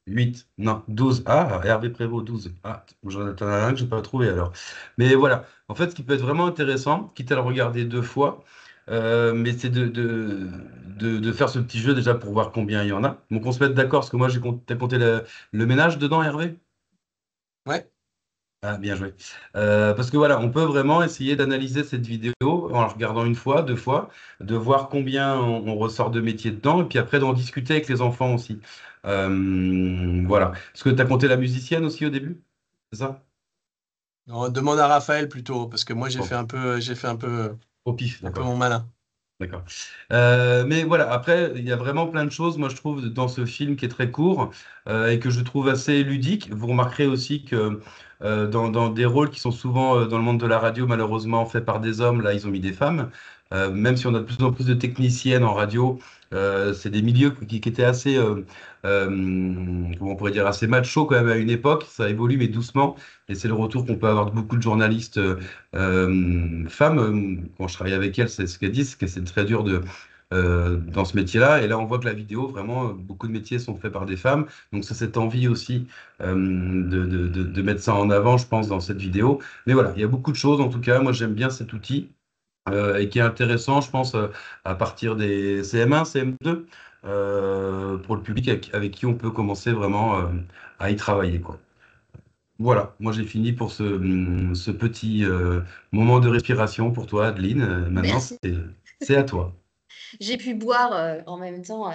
8. Non, 12. Ah, Hervé Prévost, 12. Ah, j'en ai un que je n'ai pas trouvé alors. Mais voilà. En fait, ce qui peut être vraiment intéressant, quitte à le regarder 2 fois, mais c'est de faire ce petit jeu déjà pour voir combien il y en a. Donc, on se met d'accord, parce que moi, t'as compté le ménage dedans, Hervé? Ouais. Ah, bien joué. Parce que voilà, on peut vraiment essayer d'analyser cette vidéo en la regardant 1 fois, 2 fois, de voir combien on ressort de métier dedans, et puis après d'en discuter avec les enfants aussi. Voilà. Est-ce que tu as compté la musicienne aussi au début? C'est ça? On demande à Raphaël plutôt, parce que moi j'ai Bon, fait un peu au pif, d'accord. mon malin. D'accord. Mais voilà, après, il y a vraiment plein de choses, moi je trouve, dans ce film qui est très court et que je trouve assez ludique. Vous remarquerez aussi que dans des rôles qui sont souvent dans le monde de la radio, malheureusement faits par des hommes, là, ils ont mis des femmes. Même si on a de plus en plus de techniciennes en radio, c'est des milieux qui étaient assez, comment on pourrait dire, assez macho quand même à une époque. Ça évolue, mais doucement. Et c'est le retour qu'on peut avoir de beaucoup de journalistes femmes. Quand je travaille avec elles, c'est ce qu'elles disent, que c'est très dur dans ce métier-là. Et là, on voit que la vidéo, vraiment, beaucoup de métiers sont faits par des femmes. Donc, c'est cette envie aussi de mettre ça en avant, je pense, dans cette vidéo. Mais voilà, il y a beaucoup de choses. En tout cas, moi, j'aime bien cet outil et qui est intéressant, je pense, à partir des CM1, CM2, pour le public avec qui on peut commencer vraiment à y travailler, quoi. Voilà, moi j'ai fini pour ce petit moment de respiration pour toi, Adeline. Maintenant, Merci. c'est à toi. J'ai pu boire en même temps.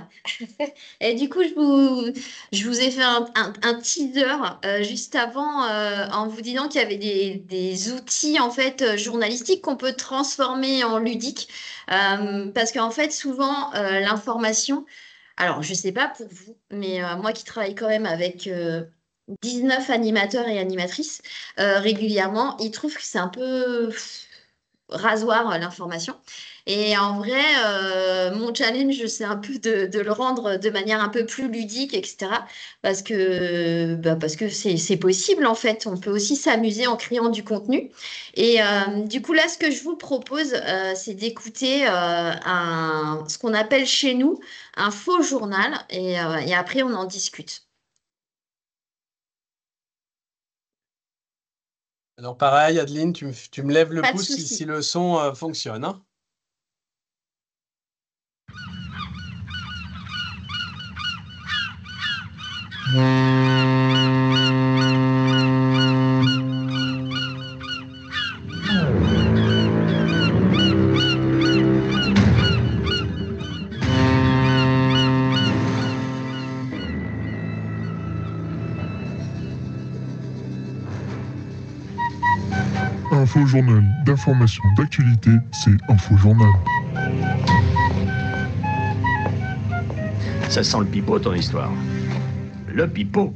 Et du coup, je vous ai fait un teaser juste avant en vous disant qu'il y avait des outils en fait journalistiques qu'on peut transformer en ludiques. Parce qu'en fait, souvent, l'information, alors je sais pas pour vous, mais moi qui travaille quand même avec 19 animateurs et animatrices régulièrement, ils trouvent que c'est un peu rasoir l'information. Et en vrai, mon challenge, c'est un peu de le rendre de manière un peu plus ludique, etc. Parce que c'est possible, en fait. On peut aussi s'amuser en créant du contenu. Et du coup, là, ce que je vous propose, c'est d'écouter ce qu'on appelle chez nous un faux journal. Et après, on en discute. Alors pareil, Adeline, tu me lèves le Pas de pouce si souci. le son fonctionne, hein. Info Journal d'information d'actualité, c'est Info Journal. Ça sent le pipeau, ton histoire. Le pipeau.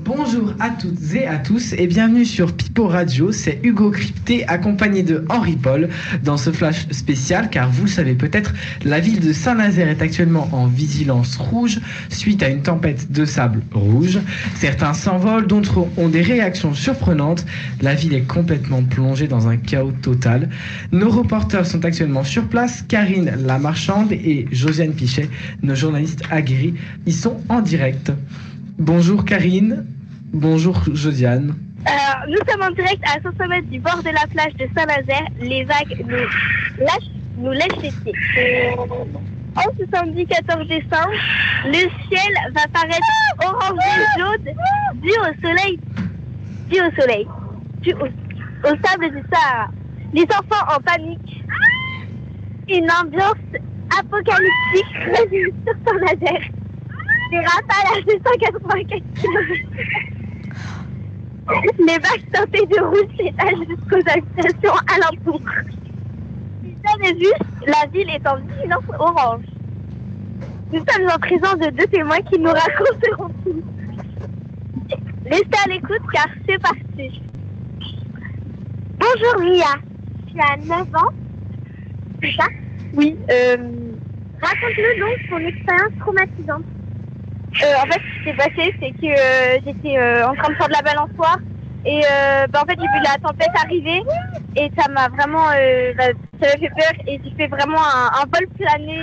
Bonjour à toutes et à tous et bienvenue sur Pipo Radio, c'est Hugo Crypté accompagné de Henri Paul dans ce flash spécial car vous le savez peut-être, la ville de Saint-Nazaire est actuellement en vigilance rouge suite à une tempête de sable rouge. Certains s'envolent, d'autres ont des réactions surprenantes. La ville est complètement plongée dans un chaos total. Nos reporters sont actuellement sur place, Karine la Marchande et Josiane Pichet, nos journalistes aguerris, ils sont en direct. Bonjour Karine. Bonjour Josiane. Nous sommes en direct à 500 mètres du bord de la plage de Saint-Nazaire. Les vagues nous lèchent les pieds. En ce samedi 14 décembre, le ciel va paraître orange et jaune dû au sable du Sahara. Les enfants en panique. Une ambiance apocalyptique revient sur Saint-Nazaire. Des rafales à 284 km. Les vagues teintées de rouge s'étalent jusqu'aux habitations alentour. Si vous avez vu, la ville est en vigilance orange. Nous sommes en présence de deux témoins qui nous raconteront tout. Restez à l'écoute car c'est parti. Bonjour Mia, tu as 9 ans, c'est ça? Oui. Raconte-nous donc ton expérience traumatisante. En fait, ce qui s'est passé, c'est que j'étais en train de faire de la balançoire et en fait, j'ai vu la tempête arriver et ça m'a vraiment ça m'a fait peur et j'ai fait vraiment un vol plané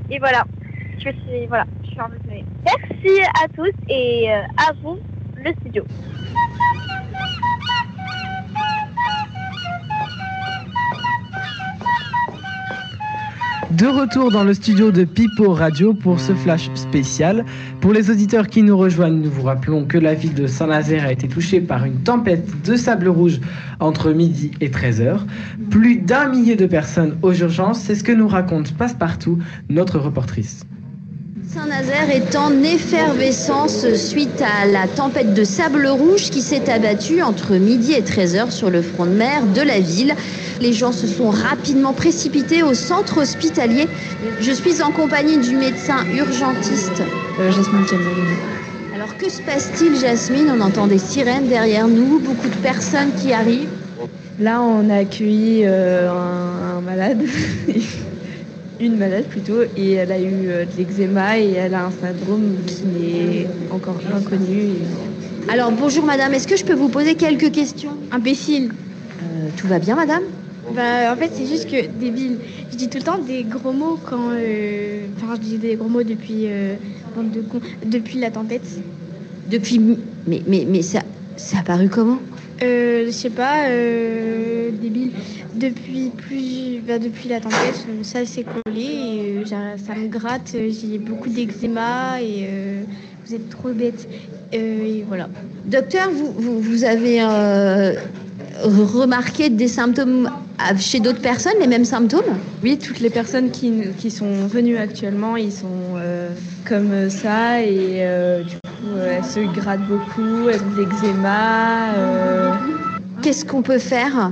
et voilà. Je suis en désolée. Merci à tous et à vous, le studio. De retour dans le studio de Pipo Radio pour ce flash spécial. Pour les auditeurs qui nous rejoignent, nous vous rappelons que la ville de Saint-Nazaire a été touchée par une tempête de sable rouge entre midi et 13h. Plus d'1 millier de personnes aux urgences, c'est ce que nous raconte Passepartout, notre reportrice. Saint-Nazaire est en effervescence suite à la tempête de sable rouge qui s'est abattue entre midi et 13h sur le front de mer de la ville. Les gens se sont rapidement précipités au centre hospitalier. Je suis en compagnie du médecin urgentiste Jasmine Kennedy. Alors que se passe-t-il, Jasmine? On entend des sirènes derrière nous, beaucoup de personnes qui arrivent. Là, on a accueilli un malade. Une malade plutôt, et elle a eu de l'eczéma et elle a un syndrome qui est encore inconnu. Alors bonjour madame, est-ce que je peux vous poser quelques questions? Imbécile. Tout va bien madame? En fait c'est juste que débile. Je dis tout le temps des gros mots quand... je dis des gros mots depuis la tempête. Depuis... Mais ça a apparu comment? Je sais pas, débile. Depuis la tempête, ça s'est collé et ça me gratte. J'ai beaucoup d'eczéma et vous êtes trop bête. Et voilà. Docteur, vous avez remarqué des symptômes chez d'autres personnes, les mêmes symptômes? Oui, toutes les personnes qui sont venues actuellement, ils sont comme ça et du coup, elles se grattent beaucoup, elles ont de l'eczéma. Qu'est-ce qu'on peut faire?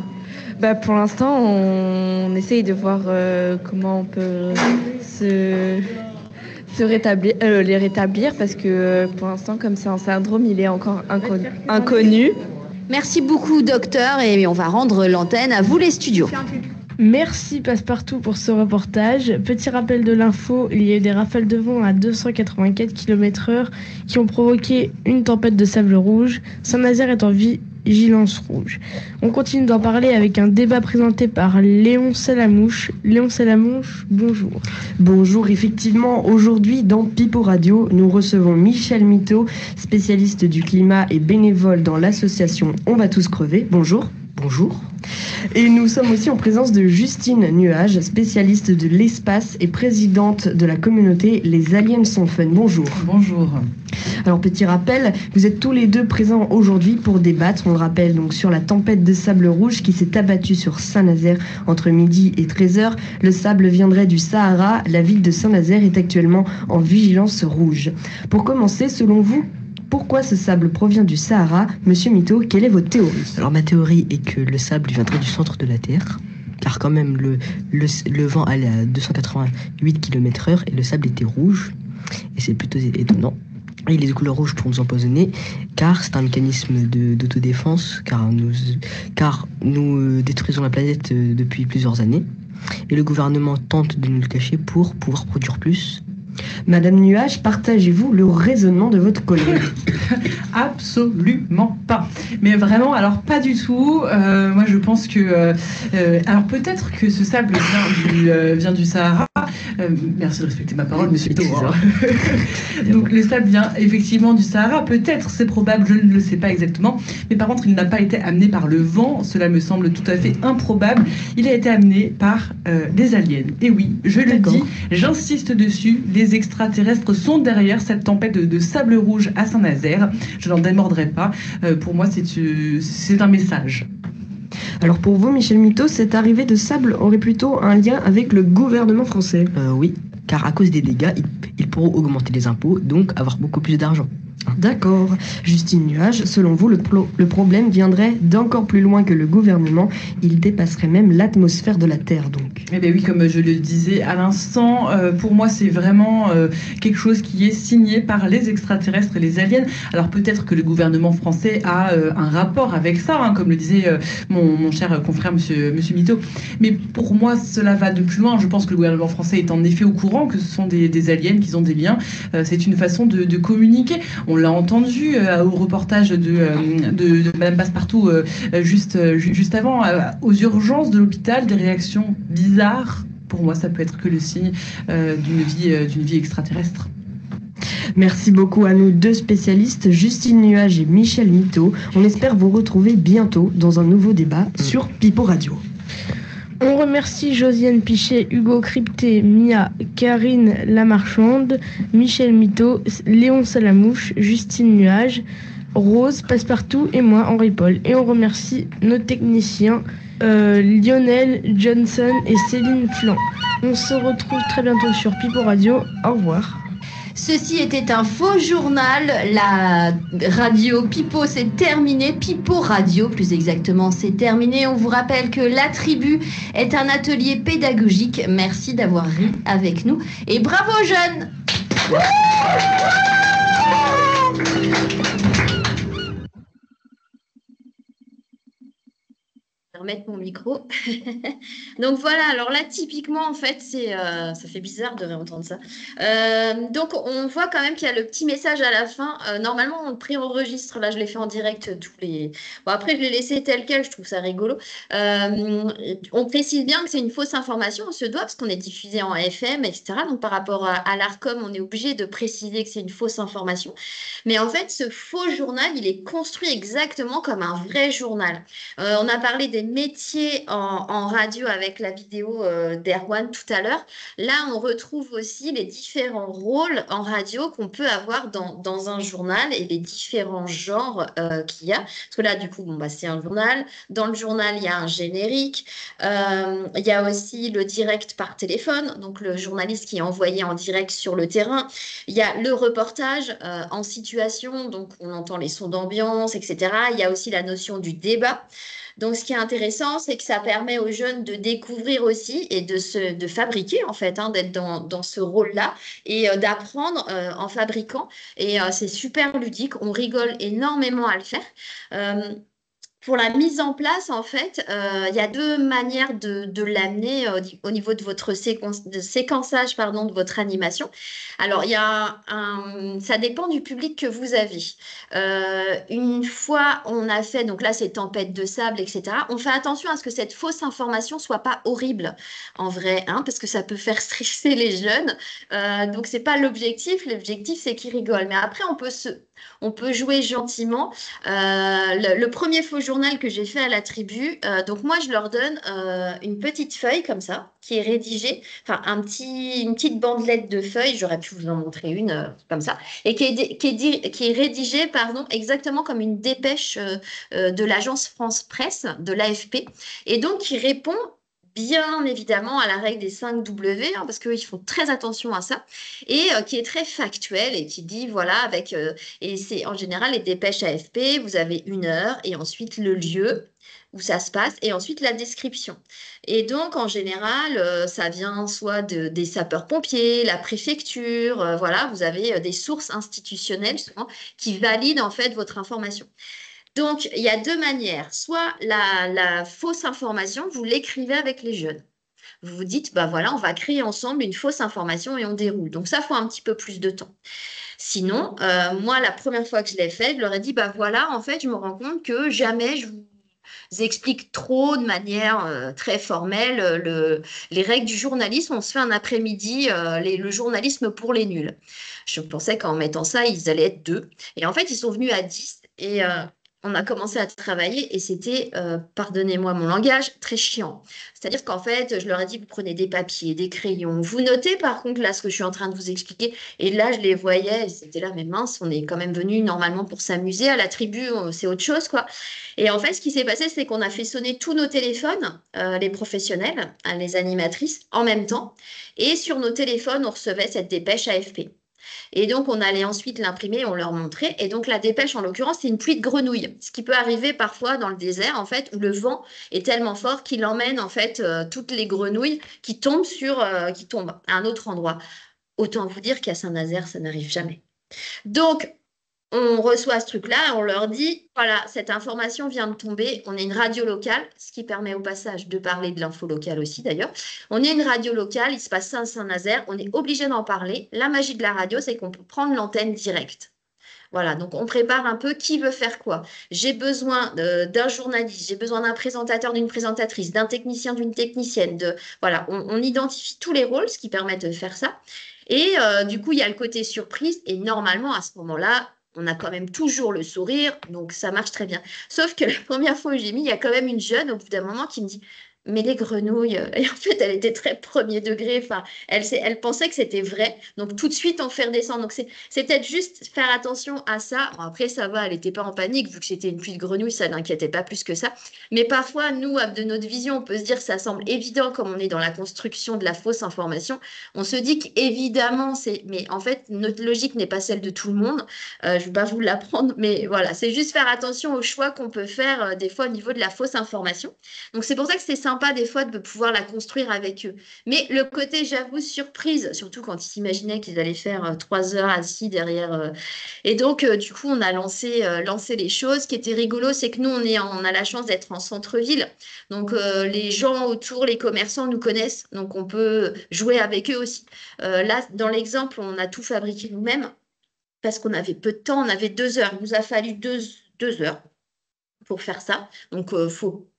Pour l'instant, on essaye de voir comment on peut les rétablir parce que pour l'instant, comme c'est un syndrome, il est encore inconnu. Merci beaucoup, docteur, et on va rendre l'antenne à vous, les studios. Merci Passepartout pour ce reportage. Petit rappel de l'info, il y a eu des rafales de vent à 284 km/h qui ont provoqué une tempête de sable rouge. Saint-Nazaire est en vigilance rouge. On continue d'en parler avec un débat présenté par Léon Salamouche. Léon Salamouche, bonjour. Bonjour, effectivement, aujourd'hui dans Pipo Radio, nous recevons Michel Mito, spécialiste du climat et bénévole dans l'association On va tous crever. Bonjour. Bonjour. Et nous sommes aussi en présence de Justine Nuage, spécialiste de l'espace et présidente de la communauté Les Aliens sont fun. Bonjour. Bonjour. Alors, petit rappel, vous êtes tous les deux présents aujourd'hui pour débattre, on le rappelle, donc sur la tempête de sable rouge qui s'est abattue sur Saint-Nazaire entre midi et 13h. Le sable viendrait du Sahara. La ville de Saint-Nazaire est actuellement en vigilance rouge. Pour commencer, selon vous, pourquoi ce sable provient du Sahara? Monsieur Mito, quelle est votre théorie? Alors ma théorie est que le sable viendrait du centre de la Terre, car quand même le vent allait à 288 km/h et le sable était rouge, et c'est plutôt étonnant. Et il est de couleur rouge pour nous empoisonner, car c'est un mécanisme d'autodéfense, car nous détruisons la planète depuis plusieurs années, et le gouvernement tente de nous le cacher pour pouvoir produire plus. Madame Nuage, partagez-vous le raisonnement de votre collègue? Absolument pas. Mais vraiment, alors pas du tout. Moi, je pense que... alors peut-être que ce sable vient du Sahara. Merci de respecter ma parole, monsieur Ito. Donc le sable vient effectivement du Sahara. Peut-être, c'est probable, je ne le sais pas exactement. Mais par contre, il n'a pas été amené par le vent. Cela me semble tout à fait improbable. Il a été amené par des aliens. Et oui, je le dis, j'insiste dessus. Les extraterrestres sont derrière cette tempête de sable rouge à Saint-Nazaire. Je n'en démordrai pas. Pour moi, c'est un message. Alors pour vous, Michel Mito, cette arrivée de sable aurait plutôt un lien avec le gouvernement français? Oui, car à cause des dégâts, ils pourront augmenter les impôts, donc avoir beaucoup plus d'argent. D'accord. Justine Nuage, selon vous, le problème viendrait d'encore plus loin que le gouvernement. Il dépasserait même l'atmosphère de la Terre, donc. Eh bien oui, comme je le disais à l'instant, pour moi, c'est vraiment quelque chose qui est signé par les extraterrestres et les aliens. Alors peut-être que le gouvernement français a un rapport avec ça, hein, comme le disait mon cher confrère, monsieur Mito. Mais pour moi, cela va de plus loin. Je pense que le gouvernement français est en effet au courant que ce sont des aliens, qu'ils ont des liens. C'est une façon de communiquer. On l'a entendu au reportage de Madame Passepartout juste avant, aux urgences de l'hôpital, des réactions bizarres. Pour moi, ça peut être que le signe d'une vie extraterrestre. Merci beaucoup à nos deux spécialistes, Justine Nuage et Michel Mito. On espère vous retrouver bientôt dans un nouveau débat sur Pipo Radio. On remercie Josiane Pichet, Hugo Crypté, Mia, Karine Lamarchande, Michel Mito, Léon Salamouche, Justine Nuage, Rose Passepartout et moi, Henri Paul. Et on remercie nos techniciens Lionel Johnson et Céline Flan. On se retrouve très bientôt sur Pipo Radio. Au revoir. Ceci était un faux journal. La radio Pipo, c'est terminé. Pipo Radio, plus exactement, c'est terminé. On vous rappelle que La Tribu est un atelier pédagogique. Merci d'avoir ri avec nous. Et bravo aux jeunes! Remettre mon micro. Donc voilà, alors là typiquement en fait ça fait bizarre de réentendre ça. Donc on voit quand même qu'il y a le petit message à la fin. Normalement on le préenregistre, là je l'ai fait en direct bon après je l'ai laissé tel quel, je trouve ça rigolo. On précise bien que c'est une fausse information, on se doit parce qu'on est diffusé en FM, etc. Donc par rapport à l'ARCOM, on est obligé de préciser que c'est une fausse information. Mais en fait ce faux journal, il est construit exactement comme un vrai journal. On a parlé des métiers en radio avec la vidéo d'Erwan tout à l'heure. Là, on retrouve aussi les différents rôles en radio qu'on peut avoir dans un journal et les différents genres qu'il y a. Parce que là, du coup, c'est un journal. Dans le journal, il y a un générique. Il y a aussi le direct par téléphone, donc le journaliste qui est envoyé en direct sur le terrain. Il y a le reportage en situation, donc on entend les sons d'ambiance, etc. Il y a aussi la notion du débat. Donc, ce qui est intéressant, c'est que ça permet aux jeunes de découvrir aussi et de fabriquer, en fait, d'être dans ce rôle-là et d'apprendre en fabriquant. Et c'est super ludique. On rigole énormément à le faire. Pour la mise en place, en fait, il y a deux manières de l'amener au niveau de votre séquençage de votre animation. Alors, ça dépend du public que vous avez. Une fois, on a fait, donc là, c'est tempête de sable, etc. On fait attention à ce que cette fausse information soit pas horrible, en vrai, parce que ça peut faire stresser les jeunes. Donc, c'est pas l'objectif. L'objectif, c'est qu'ils rigolent. Mais après, on peut On peut jouer gentiment. Le premier faux journal que j'ai fait à la tribu, donc moi, je leur donne une petite feuille comme ça, qui est rédigée, enfin une petite bandelette de feuilles, j'aurais pu vous en montrer une comme ça, et qui est rédigée, pardon, exactement comme une dépêche de l'agence France Presse, de l'AFP, et donc qui répond bien évidemment à la règle des 5 W, hein, parce qu'ils font très attention à ça, et qui est très factuel et qui dit, voilà, et c'est en général les dépêches AFP, vous avez 1 heure et ensuite le lieu où ça se passe et ensuite la description. Et donc, en général, ça vient soit des sapeurs-pompiers, la préfecture, voilà, vous avez des sources institutionnelles souvent qui valident en fait votre information. Donc, il y a 2 manières. Soit la fausse information, vous l'écrivez avec les jeunes. Vous vous dites, bah voilà, on va créer ensemble une fausse information et on déroule. Donc, ça faut un petit peu plus de temps. Sinon, moi, la première fois que je l'ai fait, je leur ai dit, bah voilà, en fait, je me rends compte que jamais je vous explique trop de manière très formelle les règles du journalisme. On se fait un après-midi, le journalisme pour les nuls. Je pensais qu'en mettant ça, ils allaient être 2. Et en fait, ils sont venus à 10 et on a commencé à travailler et c'était, pardonnez-moi mon langage, très chiant. C'est-à-dire qu'en fait, je leur ai dit, vous prenez des papiers, des crayons. Vous notez par contre là ce que je suis en train de vous expliquer. Et là, je les voyais et c'était là, mais mince, on est quand même venus normalement pour s'amuser. À la tribu, c'est autre chose, quoi. Et en fait, ce qui s'est passé, c'est qu'on a fait sonner tous nos téléphones, les professionnels, hein, les animatrices, en même temps. Et sur nos téléphones, on recevait cette dépêche AFP. Et donc, on allait ensuite l'imprimer, on leur montrait. Et donc, la dépêche, en l'occurrence, c'est une pluie de grenouilles. Ce qui peut arriver parfois dans le désert, en fait, où le vent est tellement fort qu'il emmène, en fait, toutes les grenouilles qui tombent à un autre endroit. Autant vous dire qu'à Saint-Nazaire, ça n'arrive jamais. Donc, on reçoit ce truc-là, on leur dit, voilà, cette information vient de tomber, on est une radio locale, ce qui permet au passage de parler de l'info locale aussi d'ailleurs. On est une radio locale, il se passe ça à Saint-Nazaire, on est obligé d'en parler. La magie de la radio, c'est qu'on peut prendre l'antenne directe. Voilà, donc on prépare un peu qui veut faire quoi. J'ai besoin d'un journaliste, j'ai besoin d'un présentateur, d'une présentatrice, d'un technicien, d'une technicienne. Voilà, on identifie tous les rôles, ce qui permet de faire ça. Et du coup, il y a le côté surprise. Et normalement, à ce moment-là, on a quand même toujours le sourire, donc ça marche très bien. Sauf que la première fois où j'ai mis, il y a quand même une jeune, au bout d'un moment, qui me dit, mais les grenouilles, et en fait, elle était très premier degré, enfin, elle pensait que c'était vrai, donc tout de suite, on fait redescendre. Donc, c'est peut-être juste faire attention à ça. Bon, après, ça va, elle n'était pas en panique, vu que c'était une pluie de grenouilles, ça n'inquiétait pas plus que ça. Mais parfois, nous, de notre vision, on peut se dire que ça semble évident, comme on est dans la construction de la fausse information. On se dit qu'évidemment, mais en fait, notre logique n'est pas celle de tout le monde. Je ne vais pas vous l'apprendre, mais voilà, c'est juste faire attention aux choix qu'on peut faire des fois au niveau de la fausse information. Donc, c'est pour ça que c'est sympa des fois de pouvoir la construire avec eux. Mais le côté, j'avoue, surprise, surtout quand ils s'imaginaient qu'ils allaient faire 3 heures assis derrière. Et donc, du coup, on a lancé les choses. Ce qui était rigolo, c'est que nous, on a la chance d'être en centre-ville. Donc, les gens autour, les commerçants nous connaissent. Donc, on peut jouer avec eux aussi. Là, dans l'exemple, on a tout fabriqué nous-mêmes parce qu'on avait peu de temps. On avait 2 heures. Il nous a fallu 2 heures pour faire ça. Donc,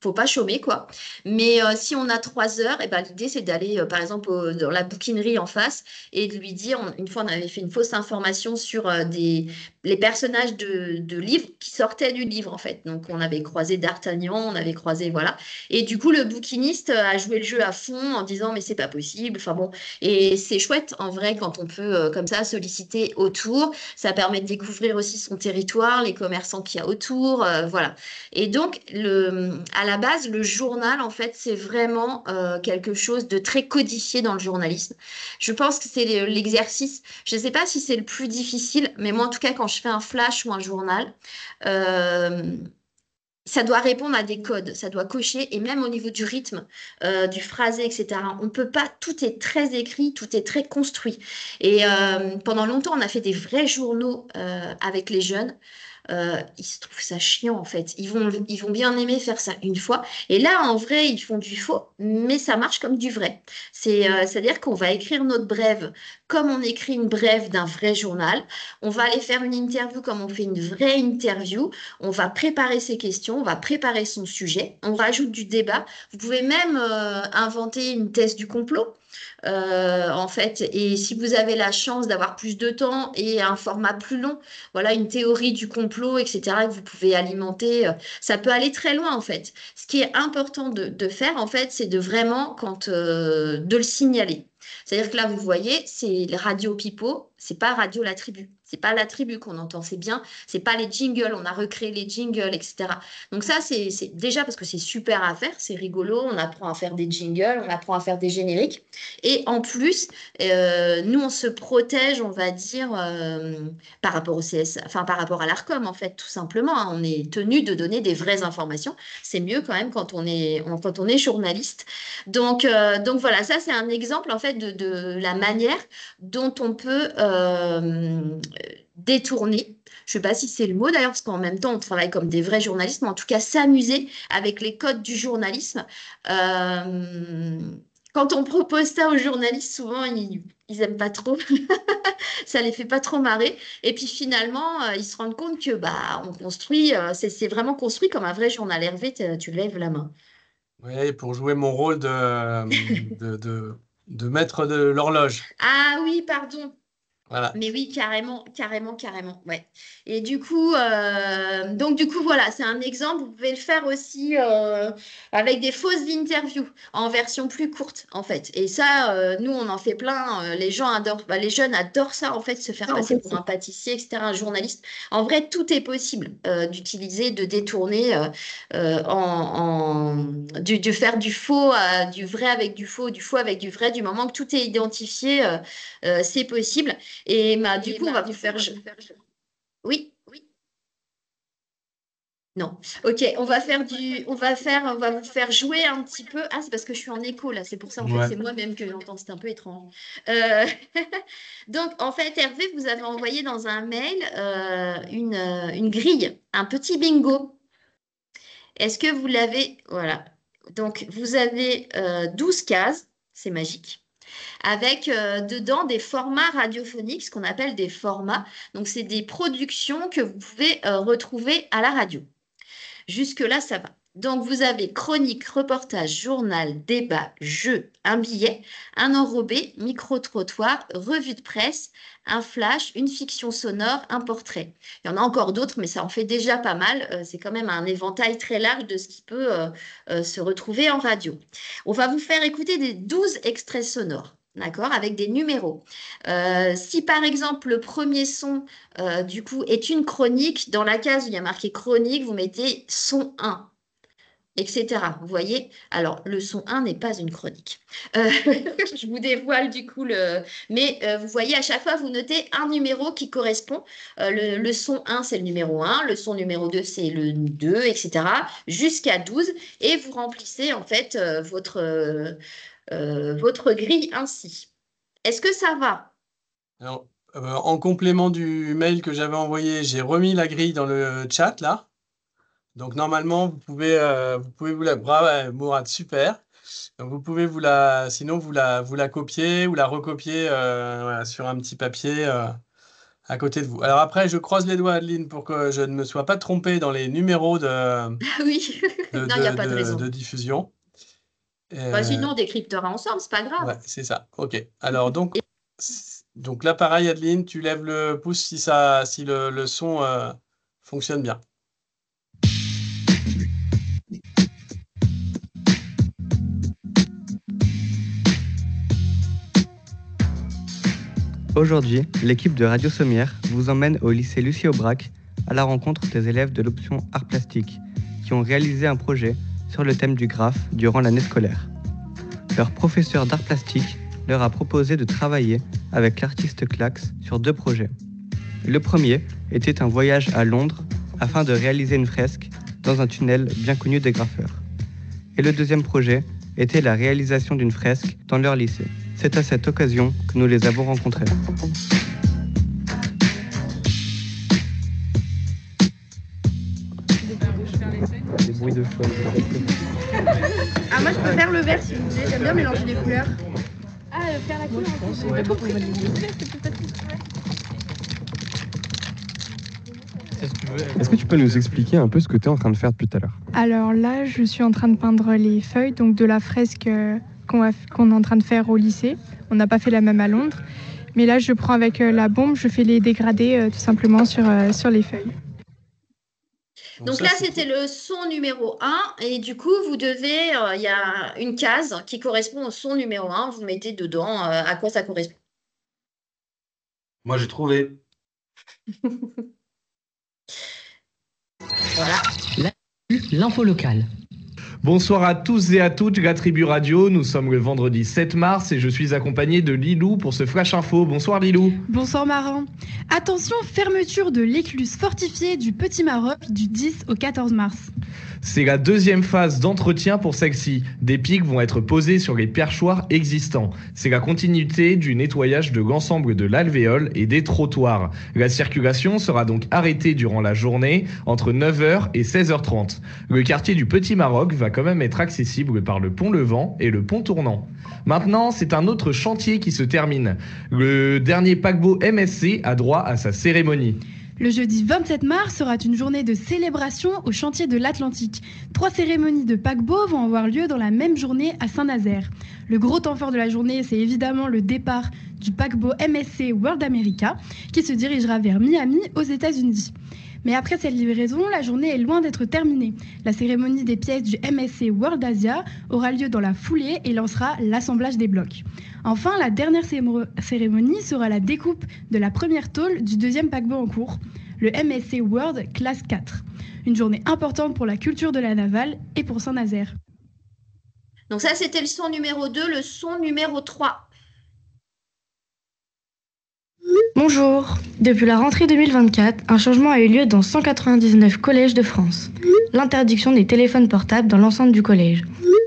faut pas chômer, quoi. Mais si on a 3 heures, et ben, l'idée, c'est d'aller, par exemple, dans la bouquinerie en face et de lui dire, une fois, on avait fait une fausse information sur les personnages de livres qui sortaient du livre, en fait. Donc, on avait croisé D'Artagnan, on avait croisé, voilà. Et du coup, le bouquiniste a joué le jeu à fond en disant, mais c'est pas possible. Enfin bon, et c'est chouette, en vrai, quand on peut, comme ça, solliciter autour. Ça permet de découvrir aussi son territoire, les commerçants qu'il y a autour, voilà. Et donc, à la base, le journal, en fait, c'est vraiment quelque chose de très codifié dans le journalisme. Je pense que c'est l'exercice, je ne sais pas si c'est le plus difficile, mais moi, en tout cas, quand je fais un flash ou un journal, ça doit répondre à des codes, ça doit cocher, et même au niveau du rythme, du phrasé, etc. On ne peut pas, tout est très écrit, tout est très construit. Et pendant longtemps, on a fait des vrais journaux avec les jeunes. Ils se trouvent ça chiant en fait. Ils vont bien aimer faire ça une fois. Et là, en vrai, ils font du faux, mais ça marche comme du vrai. C'est-à-dire qu'on va écrire notre brève comme on écrit une brève d'un vrai journal. On va aller faire une interview comme on fait une vraie interview. On va préparer ses questions, on va préparer son sujet. On rajoute du débat. Vous pouvez même inventer une thèse du complot. en fait. Et si vous avez la chance d'avoir plus de temps et un format plus long, voilà, une théorie du complot, etc., que vous pouvez alimenter, ça peut aller très loin, en fait. Ce qui est important de faire, en fait, c'est de vraiment, de le signaler. C'est-à-dire que là, vous voyez, c'est Radio Pipo, c'est pas Radio La Tribu. C'est pas La Tribu qu'on entend, c'est bien. C'est pas les jingles, on a recréé les jingles, etc. Donc ça, c'est déjà parce que c'est super à faire, c'est rigolo, on apprend à faire des jingles, on apprend à faire des génériques. Et en plus, nous, on se protège, on va dire, par rapport au CSA, enfin par rapport à l'ARCOM, en fait, tout simplement. Hein. On est tenu de donner des vraies informations. C'est mieux quand même quand on est journaliste. Donc voilà, ça, c'est un exemple, en fait, de la manière dont on peut détourner. Je ne sais pas si c'est le mot d'ailleurs, parce qu'en même temps, on travaille comme des vrais journalistes, mais en tout cas, s'amuser avec les codes du journalisme. Quand on propose ça aux journalistes, souvent, ils n'aiment pas trop. Ça les fait pas trop marrer. Et puis finalement, ils se rendent compte que on construit, c'est vraiment construit comme un vrai journal. Hervé, tu lèves la main. Oui, pour jouer mon rôle de maître de l'horloge. Ah oui, pardon. Voilà. Mais oui, carrément, ouais. Et du coup, voilà, c'est un exemple. Vous pouvez le faire aussi avec des fausses interviews en version plus courte, en fait. Et ça, nous, on en fait plein. Les gens adorent, les jeunes adorent ça, en fait, se faire passer pour un pâtissier, etc., un journaliste. En vrai, tout est possible d'utiliser, de détourner, de faire du faux, du vrai avec du faux avec du vrai. Du moment que tout est identifié, c'est possible. Et du coup, on va vous faire... Oui, oui. Non. Ok, on va vous faire jouer un petit peu. Ah, c'est parce que je suis en écho là, c'est pour ça, en fait, c'est moi-même que j'entends, c'est un peu étrange. Donc, en fait, Hervé, vous avez envoyé dans un mail une grille, un petit bingo. Est-ce que vous l'avez? Voilà. Donc, vous avez 12 cases, c'est magique. Avec dedans des formats radiophoniques, ce qu'on appelle des formats. Donc, c'est des productions que vous pouvez retrouver à la radio. Jusque-là, ça va. Donc, vous avez chronique, reportage, journal, débat, jeu, un billet, un enrobé, micro-trottoir, revue de presse, un flash, une fiction sonore, un portrait. Il y en a encore d'autres, mais ça en fait déjà pas mal. C'est quand même un éventail très large de ce qui peut se retrouver en radio. On va vous faire écouter des 12 extraits sonores. D'accord, avec des numéros. Si par exemple le premier son du coup est une chronique, dans la case où il y a marqué chronique, vous mettez son 1, etc. Vous voyez? Alors le son 1 n'est pas une chronique. Je vous dévoile du coup mais vous voyez, à chaque fois vous notez un numéro qui correspond. Le son 1 c'est le numéro 1, le son numéro 2 c'est le 2, etc. Jusqu'à 12 et vous remplissez en fait votre grille ainsi. Est-ce que ça va? Alors, en complément du mail que j'avais envoyé, j'ai remis la grille dans le chat là. Donc normalement, vous pouvez vous la... Bravo, Mourad, super. Donc, vous pouvez sinon vous la copier ou la recopier voilà, sur un petit papier à côté de vous. Alors après, je croise les doigts, Adeline, pour que je ne me sois pas trompé dans les numéros oui. Non, il n'y a pas de raison. de diffusion. Sinon, on décryptera ensemble, c'est pas grave. Ouais, c'est ça. Ok. Alors donc là, pareil, Adeline, tu lèves le pouce si le son fonctionne bien. Aujourd'hui, l'équipe de Radio Sommière vous emmène au lycée Lucie Aubrac à la rencontre des élèves de l'option Arts Plastiques qui ont réalisé un projet sur le thème du graphe durant l'année scolaire. Leur professeur d'art plastique leur a proposé de travailler avec l'artiste Klax sur 2 projets. Le premier était un voyage à Londres afin de réaliser une fresque dans un tunnel bien connu des graffeurs. Et le deuxième projet était la réalisation d'une fresque dans leur lycée. C'est à cette occasion que nous les avons rencontrés. Des bruits de choix. Ah, moi je peux faire le vert si vous voulez, j'aime bien mélanger les couleurs. Ah, faire la couleur, j'ai compris. Est-ce que tu peux nous expliquer un peu ce que tu es en train de faire depuis tout à l'heure? Alors là, je suis en train de peindre les feuilles donc de la fresque qu'on est en train de faire au lycée. On n'a pas fait la même à Londres. Mais là, je prends avec la bombe, je fais les dégradés tout simplement sur les feuilles. Donc là, c'était le son numéro 1. Et du coup, vous devez, il y a une case qui correspond au son numéro 1. Vous mettez dedans à quoi ça correspond. Moi, j'ai trouvé. Voilà. L'info locale. Bonsoir à tous et à toutes, la Tribu Radio. Nous sommes le vendredi 7 mars et je suis accompagné de Lilou pour ce Flash Info. Bonsoir Lilou. Bonsoir Marin. Attention, fermeture de l'écluse fortifiée du Petit Maroc du 10 au 14 mars. C'est la deuxième phase d'entretien pour celle-ci. Des pics vont être posés sur les perchoirs existants. C'est la continuité du nettoyage de l'ensemble de l'alvéole et des trottoirs. La circulation sera donc arrêtée durant la journée entre 9h et 16h30. Le quartier du Petit Maroc va quand même être accessible par le pont Levant et le pont Tournant. Maintenant, c'est un autre chantier qui se termine. Le dernier paquebot MSC a droit à sa cérémonie. Le jeudi 27 mars sera une journée de célébration au chantier de l'Atlantique. 3 cérémonies de paquebots vont avoir lieu dans la même journée à Saint-Nazaire. Le gros temps fort de la journée, c'est évidemment le départ du paquebot MSC World America qui se dirigera vers Miami aux États-Unis. Mais après cette livraison, la journée est loin d'être terminée. La cérémonie des pièces du MSC World Asia aura lieu dans la foulée et lancera l'assemblage des blocs. Enfin, la dernière cérémonie sera la découpe de la première tôle du deuxième paquebot en cours, le MSC World Classe 4. Une journée importante pour la culture de la navale et pour Saint-Nazaire. Donc ça, c'était le son numéro 2, le son numéro 3. Bonjour. Depuis la rentrée 2024, un changement a eu lieu dans 199 collèges de France. L'interdiction des téléphones portables dans l'enceinte du collège.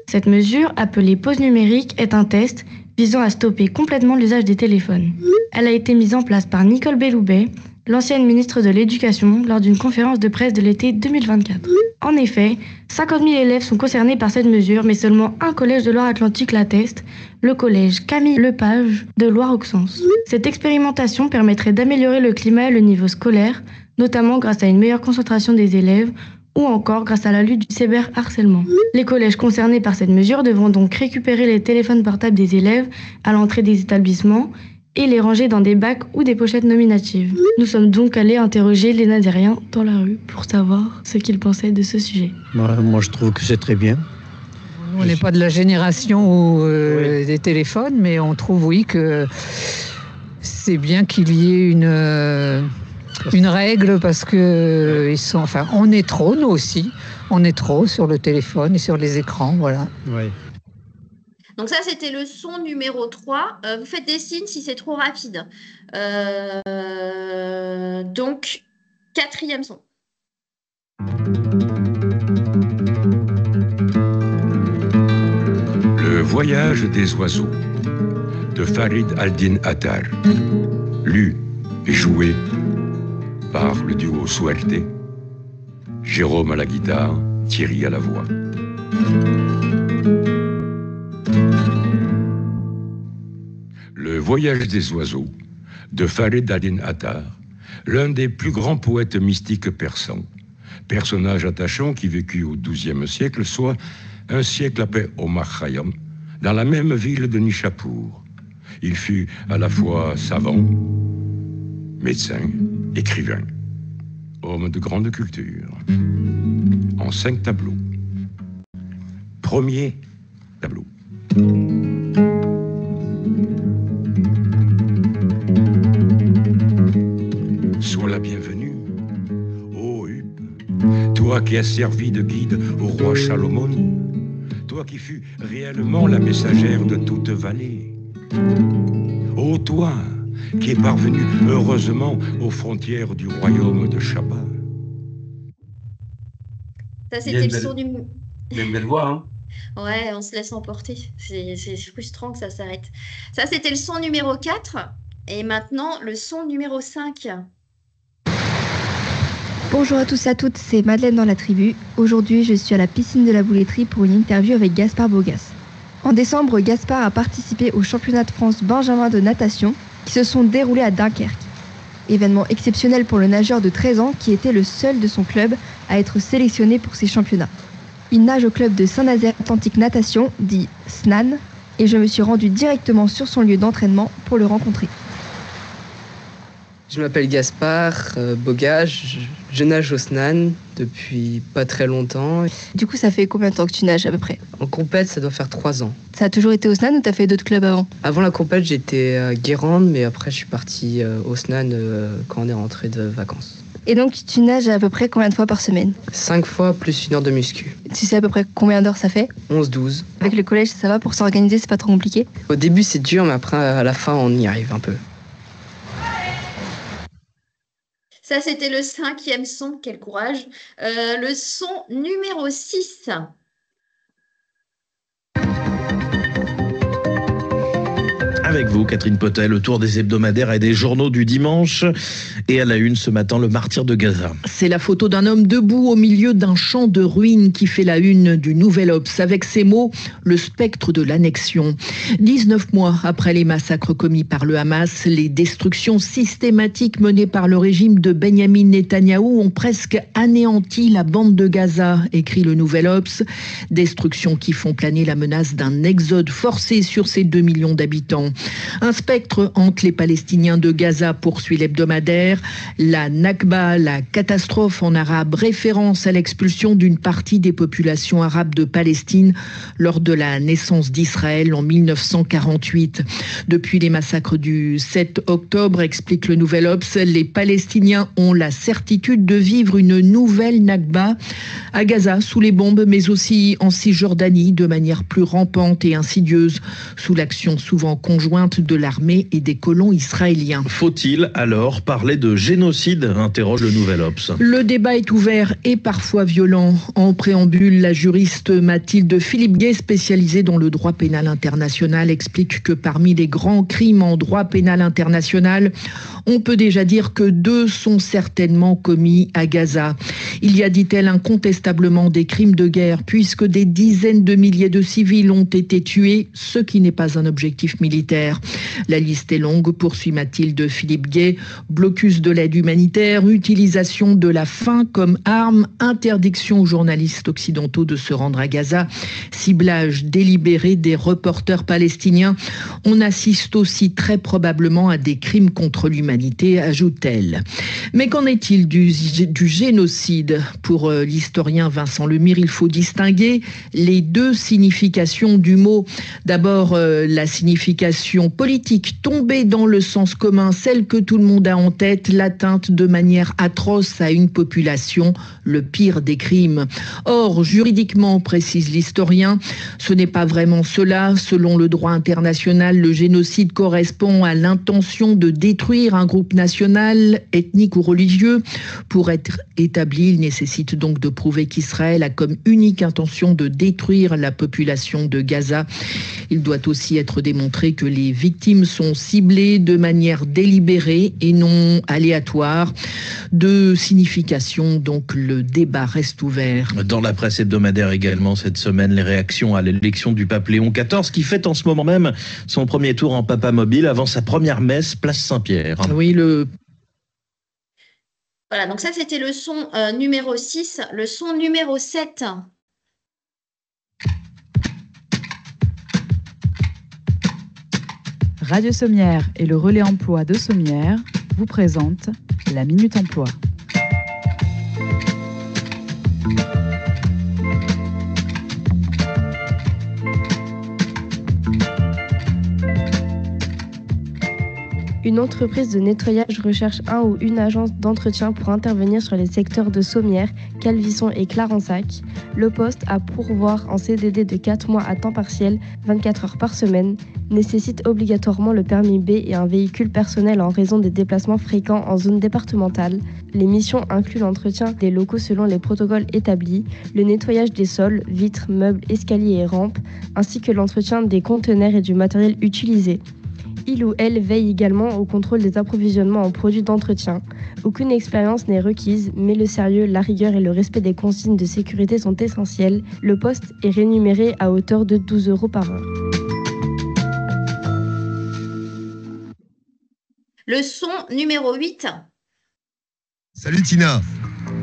Cette mesure, appelée pause numérique, est un test visant à stopper complètement l'usage des téléphones. Elle a été mise en place par Nicole Belloubet, l'ancienne ministre de l'Éducation, lors d'une conférence de presse de l'été 2024. En effet, 50 000 élèves sont concernés par cette mesure, mais seulement un collège de Loire-Atlantique l'atteste, le collège Camille Lepage de Loire-Auxence. Cette expérimentation permettrait d'améliorer le climat et le niveau scolaire, notamment grâce à une meilleure concentration des élèves ou encore grâce à la lutte du cyberharcèlement. Les collèges concernés par cette mesure devront donc récupérer les téléphones portables des élèves à l'entrée des établissements et les ranger dans des bacs ou des pochettes nominatives. Nous sommes donc allés interroger les Nazériens dans la rue pour savoir ce qu'ils pensaient de ce sujet. Moi, je trouve que c'est très bien. On n'est pas de la génération des téléphones, mais on trouve, oui, que c'est bien qu'il y ait une règle parce que on est trop, nous aussi. On est trop sur le téléphone et sur les écrans, voilà. Oui. Donc ça, c'était le son numéro 3. Vous faites des signes si c'est trop rapide. Donc, 4e son. Le voyage des oiseaux de Farid Aldin Attar. Lu et joué par le duo Suerte. Jérôme à la guitare, Thierry à la voix. Le voyage des oiseaux de Farid Aldin Attar, l'un des plus grands poètes mystiques persans. Personnage attachant qui vécut au XIIe siècle, soit un siècle après Omar Khayyam, dans la même ville de Nishapur. Il fut à la fois savant, médecin, écrivain, homme de grande culture. En 5 tableaux. Premier tableau. Sois la bienvenue, ô Huppe, toi qui as servi de guide au roi Salomon, toi qui fus réellement la messagère de toute vallée, ô toi qui es parvenu heureusement aux frontières du royaume de Shaba. Ça, c'était le son du... Il y a une belle voix, hein. Ouais, on se laisse emporter. C'est frustrant que ça s'arrête. Ça, c'était le son numéro 4. Et maintenant, le son numéro 5. Bonjour à tous et à toutes, c'est Madeleine dans la tribu. Aujourd'hui, je suis à la piscine de la Bouletterie pour une interview avec Gaspard Bogas. En décembre, Gaspard a participé au championnat de France Benjamin de natation qui se sont déroulés à Dunkerque. Événement exceptionnel pour le nageur de 13 ans qui était le seul de son club à être sélectionné pour ces championnats. Il nage au club de Saint-Nazaire Atlantique Natation, dit SNAN, et je me suis rendue directement sur son lieu d'entraînement pour le rencontrer. Je m'appelle Gaspard Bogage, je nage au SNAN depuis pas très longtemps. Du coup, ça fait combien de temps que tu nages à peu près? En compète, ça doit faire 3 ans. Ça a toujours été au SNAN ou t'as fait d'autres clubs avant? Avant la compète, j'étais à Guérande, mais après je suis parti au SNAN quand on est rentré de vacances. Et donc, tu nages à peu près combien de fois par semaine? 5 fois plus 1 heure de muscu. Tu sais à peu près combien d'heures ça fait? 11-12. Avec le collège, ça va pour s'organiser, c'est pas trop compliqué? Au début, c'est dur, mais après, à la fin, on y arrive un peu. Ça, c'était le 5e son. Quel courage. Le son numéro 6. Avec vous, Catherine Potel, le tour des hebdomadaires et des journaux du dimanche. Et à la une ce matin, le martyr de Gaza. C'est la photo d'un homme debout au milieu d'un champ de ruines qui fait la une du Nouvel Obs. Avec ces mots, le spectre de l'annexion. 19 mois après les massacres commis par le Hamas, les destructions systématiques menées par le régime de Benyamin Netanyahou ont presque anéanti la bande de Gaza, écrit le Nouvel Obs. Destructions qui font planer la menace d'un exode forcé sur ces 2 millions d'habitants. Un spectre hante les Palestiniens de Gaza, poursuit l'hebdomadaire. La Nakba, la catastrophe en arabe, référence à l'expulsion d'une partie des populations arabes de Palestine lors de la naissance d'Israël en 1948. Depuis les massacres du 7 octobre, explique le Nouvel Obs, les Palestiniens ont la certitude de vivre une nouvelle Nakba à Gaza sous les bombes, mais aussi en Cisjordanie de manière plus rampante et insidieuse, sous l'action souvent conjointe de l'armée et des colons israéliens. Faut-il alors parler de génocide, interroge le Nouvel Obs. Le débat est ouvert et parfois violent. En préambule, la juriste Mathilde Philippe-Gay, spécialisée dans le droit pénal international, explique que parmi les grands crimes en droit pénal international, on peut déjà dire que 2 sont certainement commis à Gaza. Il y a, dit-elle, incontestablement des crimes de guerre, puisque des dizaines de milliers de civils ont été tués, ce qui n'est pas un objectif militaire. La liste est longue, poursuit Mathilde Philippe-Gay. Blocus de l'aide humanitaire, utilisation de la faim comme arme, interdiction aux journalistes occidentaux de se rendre à Gaza, ciblage délibéré des reporters palestiniens. On assiste aussi très probablement à des crimes contre l'humanité, ajoute-t-elle. Mais qu'en est-il du génocide? Pour l'historien Vincent Lemire, il faut distinguer les 2 significations du mot. D'abord, la signification politique, tombée dans le sens commun, celle que tout le monde a en tête, l'atteinte de manière atroce à une population, le pire des crimes. Or, juridiquement, précise l'historien, ce n'est pas vraiment cela. Selon le droit international, le génocide correspond à l'intention de détruire un groupe national, ethnique ou religieux. Pour être établi, il nécessite donc de prouver qu'Israël a comme unique intention de détruire la population de Gaza. Il doit aussi être démontré que les victimes sont ciblées de manière délibérée et non aléatoire. 2 significations, donc le débat reste ouvert. Dans la presse hebdomadaire également cette semaine, les réactions à l'élection du pape Léon XIV qui fête en ce moment même son premier tour en papa mobile avant sa première messe, place Saint-Pierre. Oui, Voilà, donc ça c'était le son numéro 6. Le son numéro 7. Radio Sommière et le relais emploi de Sommière vous présentent la Minute Emploi. Une entreprise de nettoyage recherche un ou une agence d'entretien pour intervenir sur les secteurs de Sommières, Calvisson et Clarensac. Le poste à pourvoir en CDD de 4 mois à temps partiel, 24 heures par semaine, nécessite obligatoirement le permis B et un véhicule personnel en raison des déplacements fréquents en zone départementale. Les missions incluent l'entretien des locaux selon les protocoles établis, le nettoyage des sols, vitres, meubles, escaliers et rampes, ainsi que l'entretien des conteneurs et du matériel utilisé. Il ou elle veille également au contrôle des approvisionnements en produits d'entretien. Aucune expérience n'est requise, mais le sérieux, la rigueur et le respect des consignes de sécurité sont essentiels. Le poste est rémunéré à hauteur de 12 € par heure. Le son numéro 8. Salut Tina.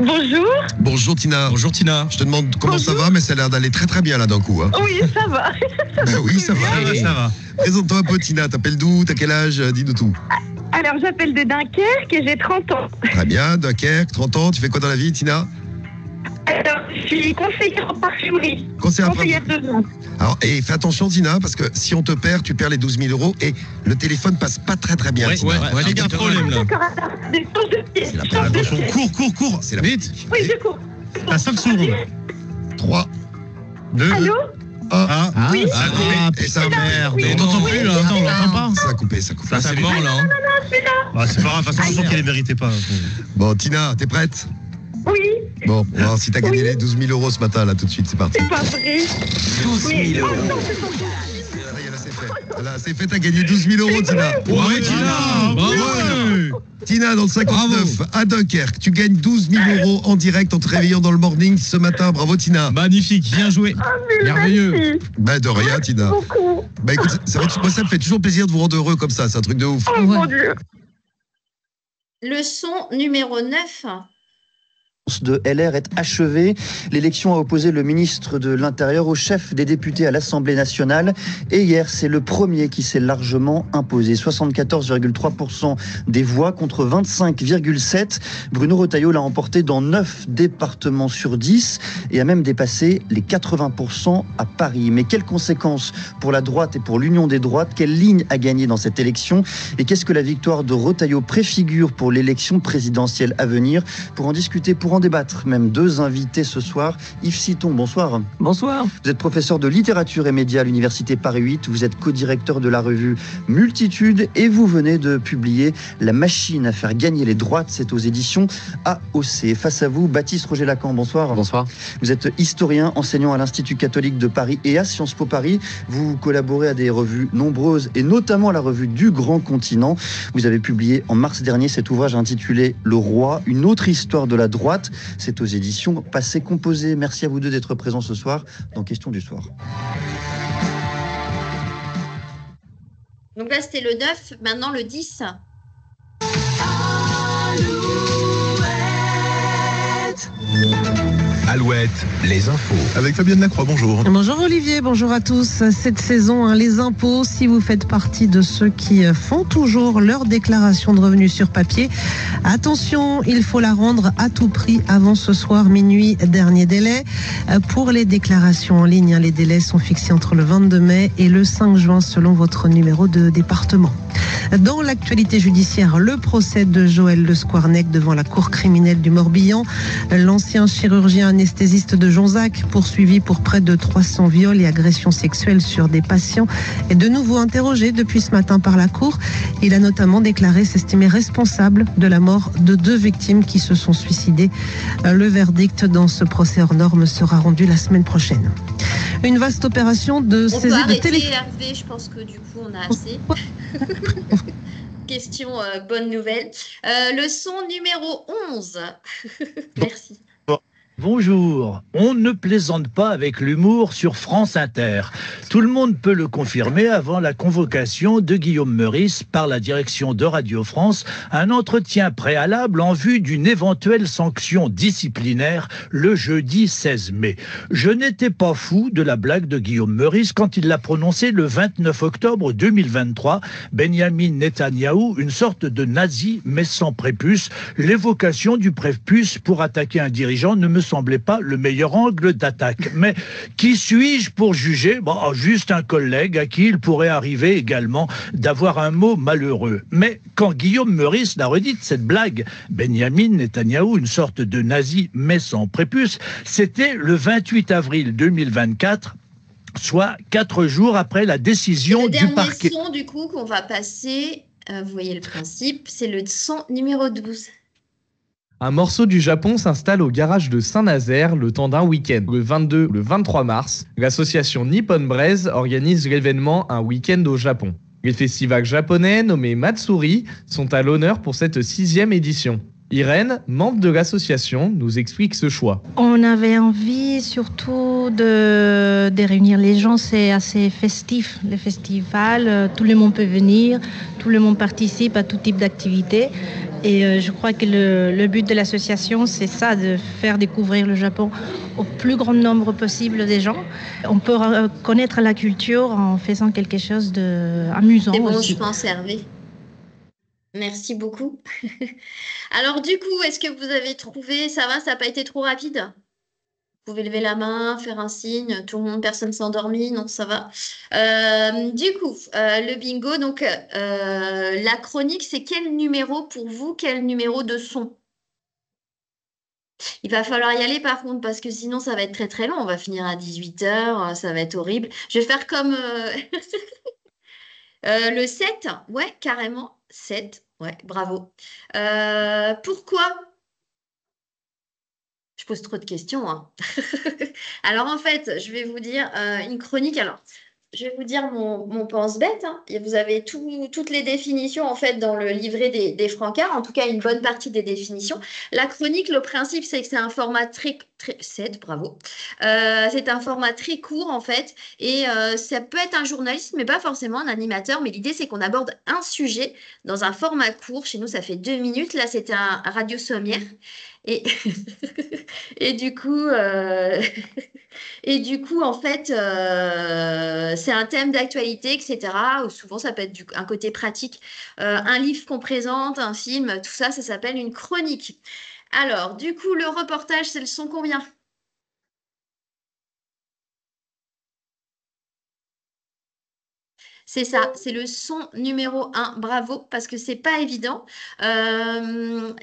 Bonjour. Bonjour Tina. Bonjour Tina. Je te demande comment ça va, mais ça a l'air d'aller très très bien là d'un coup. Hein. Oui, ça va. Ben oui, ça va. Ça va. Présente-toi un peu Tina, t'appelles d'où, t'as quel âge, dis-nous tout. Alors, j'appelle de Dunkerque et j'ai 30 ans. Très bien, Dunkerque, 30 ans, tu fais quoi dans la vie Tina? Alors, je suis conseillère en parfumerie. Conseillère 2 ans. Alors, et fais attention Tina, parce que si on te perd, tu perds les 12 000 € et le téléphone passe pas très très bien. Ouais, Tina. il y a un problème là. Attention, cours. C'est la Vite. Oui, je cours. T'as 5 secondes. 3, 2, Allô 1. Oui. Ça a coupé. Et ça merde. On n'entend plus là. Attends, on l'entend pas. Ça a coupé. Ça c'est mort là. Hein. Bah, c'est pas grave, de toute façon, je sens qu'elle ne méritait pas. Bon, Tina, t'es prête? Oui. Bon, on va voir si t'as gagné les 12 000 € ce matin, là, tout de suite, c'est parti. C'est pas vrai. 12 000 €. Voilà, c'est fait, t'as gagné 12 000 €, Tina. Ouais, Tina. Bravo. Tina, dans le 59, à Dunkerque, tu gagnes 12 000 € en direct en te réveillant dans le morning ce matin. Bravo, Tina. Magnifique, bien joué. Merveilleux. Bah, de rien, Tina. Beaucoup. Bah, écoute, moi, ça me fait toujours plaisir de vous rendre heureux comme ça. C'est un truc de ouf. Oh mon Dieu. Leçon numéro 9. De LR est achevée. L'élection a opposé le ministre de l'Intérieur au chef des députés à l'Assemblée nationale. Et hier, c'est le premier qui s'est largement imposé. 74,3% des voix contre 25,7%. Bruno Retailleau l'a emporté dans 9 départements sur 10 et a même dépassé les 80% à Paris. Mais quelles conséquences pour la droite et pour l'union des droites? Quelle ligne a gagné dans cette élection? Et qu'est-ce que la victoire de Retailleau préfigure pour l'élection présidentielle à venir? Pour en discuter, pour en débattre, même 2 invités ce soir. Yves Citon, bonsoir. Bonsoir. Vous êtes professeur de littérature et médias à l'Université Paris 8. Vous êtes co-directeur de la revue Multitude et vous venez de publier La machine à faire gagner les droites. C'est aux éditions AOC. Face à vous, Baptiste Roger-Lacan, bonsoir. Bonsoir. Vous êtes historien, enseignant à l'Institut catholique de Paris et à Sciences Po Paris. Vous collaborez à des revues nombreuses et notamment à la revue du Grand Continent. Vous avez publié en mars dernier cet ouvrage intitulé Le Roi, une autre histoire de la droite. C'est aux éditions Passé Composé. Merci à vous deux d'être présents ce soir dans Question du soir. Donc là, c'était le 9, maintenant le 10. Alouette, les infos. Avec Fabienne Lacroix, bonjour. Bonjour Olivier, bonjour à tous. Cette saison, les impôts, si vous faites partie de ceux qui font toujours leur déclaration de revenus sur papier, attention, il faut la rendre à tout prix avant ce soir minuit, dernier délai. Pour les déclarations en ligne, les délais sont fixés entre le 22 mai et le 5 juin selon votre numéro de département. Dans l'actualité judiciaire, le procès de Joël Le Squarnec devant la cour criminelle du Morbihan. L'ancien chirurgien anesthésiste de Jonzac, poursuivi pour près de 300 viols et agressions sexuelles sur des patients, est de nouveau interrogé depuis ce matin par la cour. Il a notamment déclaré s'estimer responsable de la mort de 2 victimes qui se sont suicidées. Le verdict dans ce procès hors norme sera rendu la semaine prochaine. Une vaste opération de saisie de téléphone. Hervé, je pense que du coup on a assez. Question bonne nouvelle. Leçon numéro 11. Merci. Bonjour, on ne plaisante pas avec l'humour sur France Inter. Tout le monde peut le confirmer avant la convocation de Guillaume Meurice par la direction de Radio France, un entretien préalable en vue d'une éventuelle sanction disciplinaire le jeudi 16 mai. Je n'étais pas fou de la blague de Guillaume Meurice quand il l'a prononcée le 29 octobre 2023. Benjamin Netanyahou, une sorte de nazi mais sans prépuce. L'évocation du prépuce pour attaquer un dirigeant ne me semblait pas le meilleur angle d'attaque. Mais qui suis-je pour juger? Juste un collègue à qui il pourrait arriver également d'avoir un mot malheureux. Mais quand Guillaume Meurice l'a redite, cette blague, Benjamin Netanyahou, une sorte de nazi mais sans prépuce, c'était le 28 avril 2024, soit 4 jours après la décision du parquet. Le dernier son du coup qu'on va passer, vous voyez le principe, c'est le son numéro 12. Un morceau du Japon s'installe au garage de Saint-Nazaire le temps d'un week-end. Le 22 ou le 23 mars, l'association Nippon Braise organise l'événement Un week-end au Japon. Les festivals japonais nommés Matsuri sont à l'honneur pour cette 6e édition. Irène, membre de l'association, nous explique ce choix. On avait envie surtout de réunir les gens, c'est assez festif. Les festivals, tout le monde peut venir, tout le monde participe à tout type d'activité. Et je crois que le but de l'association, c'est ça, de faire découvrir le Japon au plus grand nombre possible des gens. On peut connaître la culture en faisant quelque chose d'amusant C'est bon, aussi. je pense, Hervé. Merci beaucoup. Alors, du coup, est-ce que vous avez trouvé, ça va, ça n'a pas été trop rapide? Vous pouvez lever la main, faire un signe, tout le monde, personne s'est endormi, non, ça va. Du coup, le bingo, donc la chronique, c'est quel numéro pour vous, quel numéro de son? Il va falloir y aller par contre, parce que sinon ça va être très très long, on va finir à 18h, ça va être horrible. Je vais faire comme le 7, ouais, carrément, 7, ouais, bravo. Pourquoi? Je pose trop de questions, hein. Alors en fait, je vais vous dire une chronique. Alors, je vais vous dire mon pense-bête, hein. Et vous avez toutes les définitions en fait dans le livret des Francards, en tout cas une bonne partie des définitions. La chronique, le principe, c'est que c'est un format très 7, bravo. C'est un format très court en fait, et ça peut être un journaliste, mais pas forcément un animateur. Mais l'idée, c'est qu'on aborde un sujet dans un format court. Chez nous, ça fait 2 minutes. Là, c'était un radio sommaire. Et, et du coup, en fait, c'est un thème d'actualité, etc. Ou souvent, ça peut être un côté pratique. Un livre qu'on présente, un film, tout ça, ça s'appelle une chronique. Alors, du coup, le reportage, c'est le son combien? C'est ça, c'est le son numéro 1. Bravo, parce que c'est pas évident.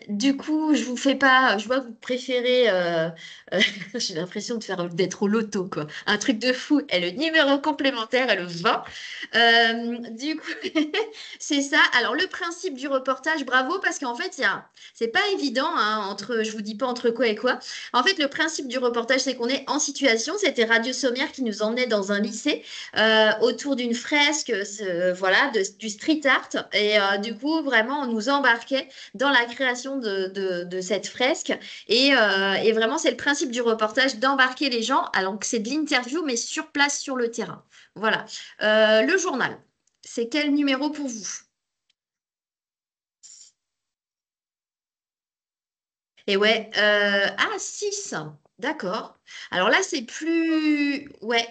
Du coup, je vous fais pas. Je vois que vous préférez. J'ai l'impression d'être au loto, quoi. Un truc de fou. Et le numéro complémentaire est le 20. Du coup, c'est ça. Alors, le principe du reportage, bravo, parce qu'en fait, c'est pas évident, hein, je vous dis pas entre quoi et quoi. En fait, le principe du reportage, c'est qu'on est en situation. C'était Radio Sommière qui nous emmenait dans un lycée autour d'une fresque, voilà, du street art. Et du coup, vraiment, on nous embarquait dans la création de cette fresque. Et vraiment, c'est le principe du reportage d'embarquer les gens, alors que c'est de l'interview, mais sur place, sur le terrain. Voilà. Le journal, c'est quel numéro pour vous? Et ouais, 6. D'accord. Alors là, c'est plus. Ouais.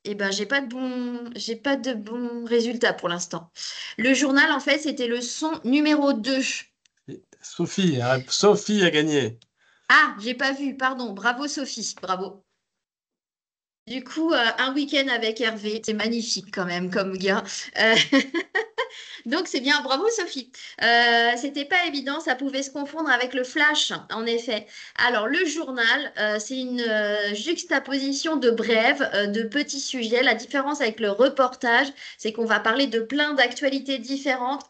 Eh ben, j'ai pas de bons résultats pour l'instant. Le journal, en fait, c'était le son numéro 2. Sophie a gagné. Ah, j'ai pas vu, pardon. Bravo, Sophie. Bravo. Du coup, un week-end avec Hervé, c'est magnifique quand même comme gars. Donc c'est bien, bravo Sophie. C'était pas évident, ça pouvait se confondre avec le flash, en effet. Alors le journal, c'est une juxtaposition de brèves, de petits sujets. La différence avec le reportage, c'est qu'on va parler de plein d'actualités différentes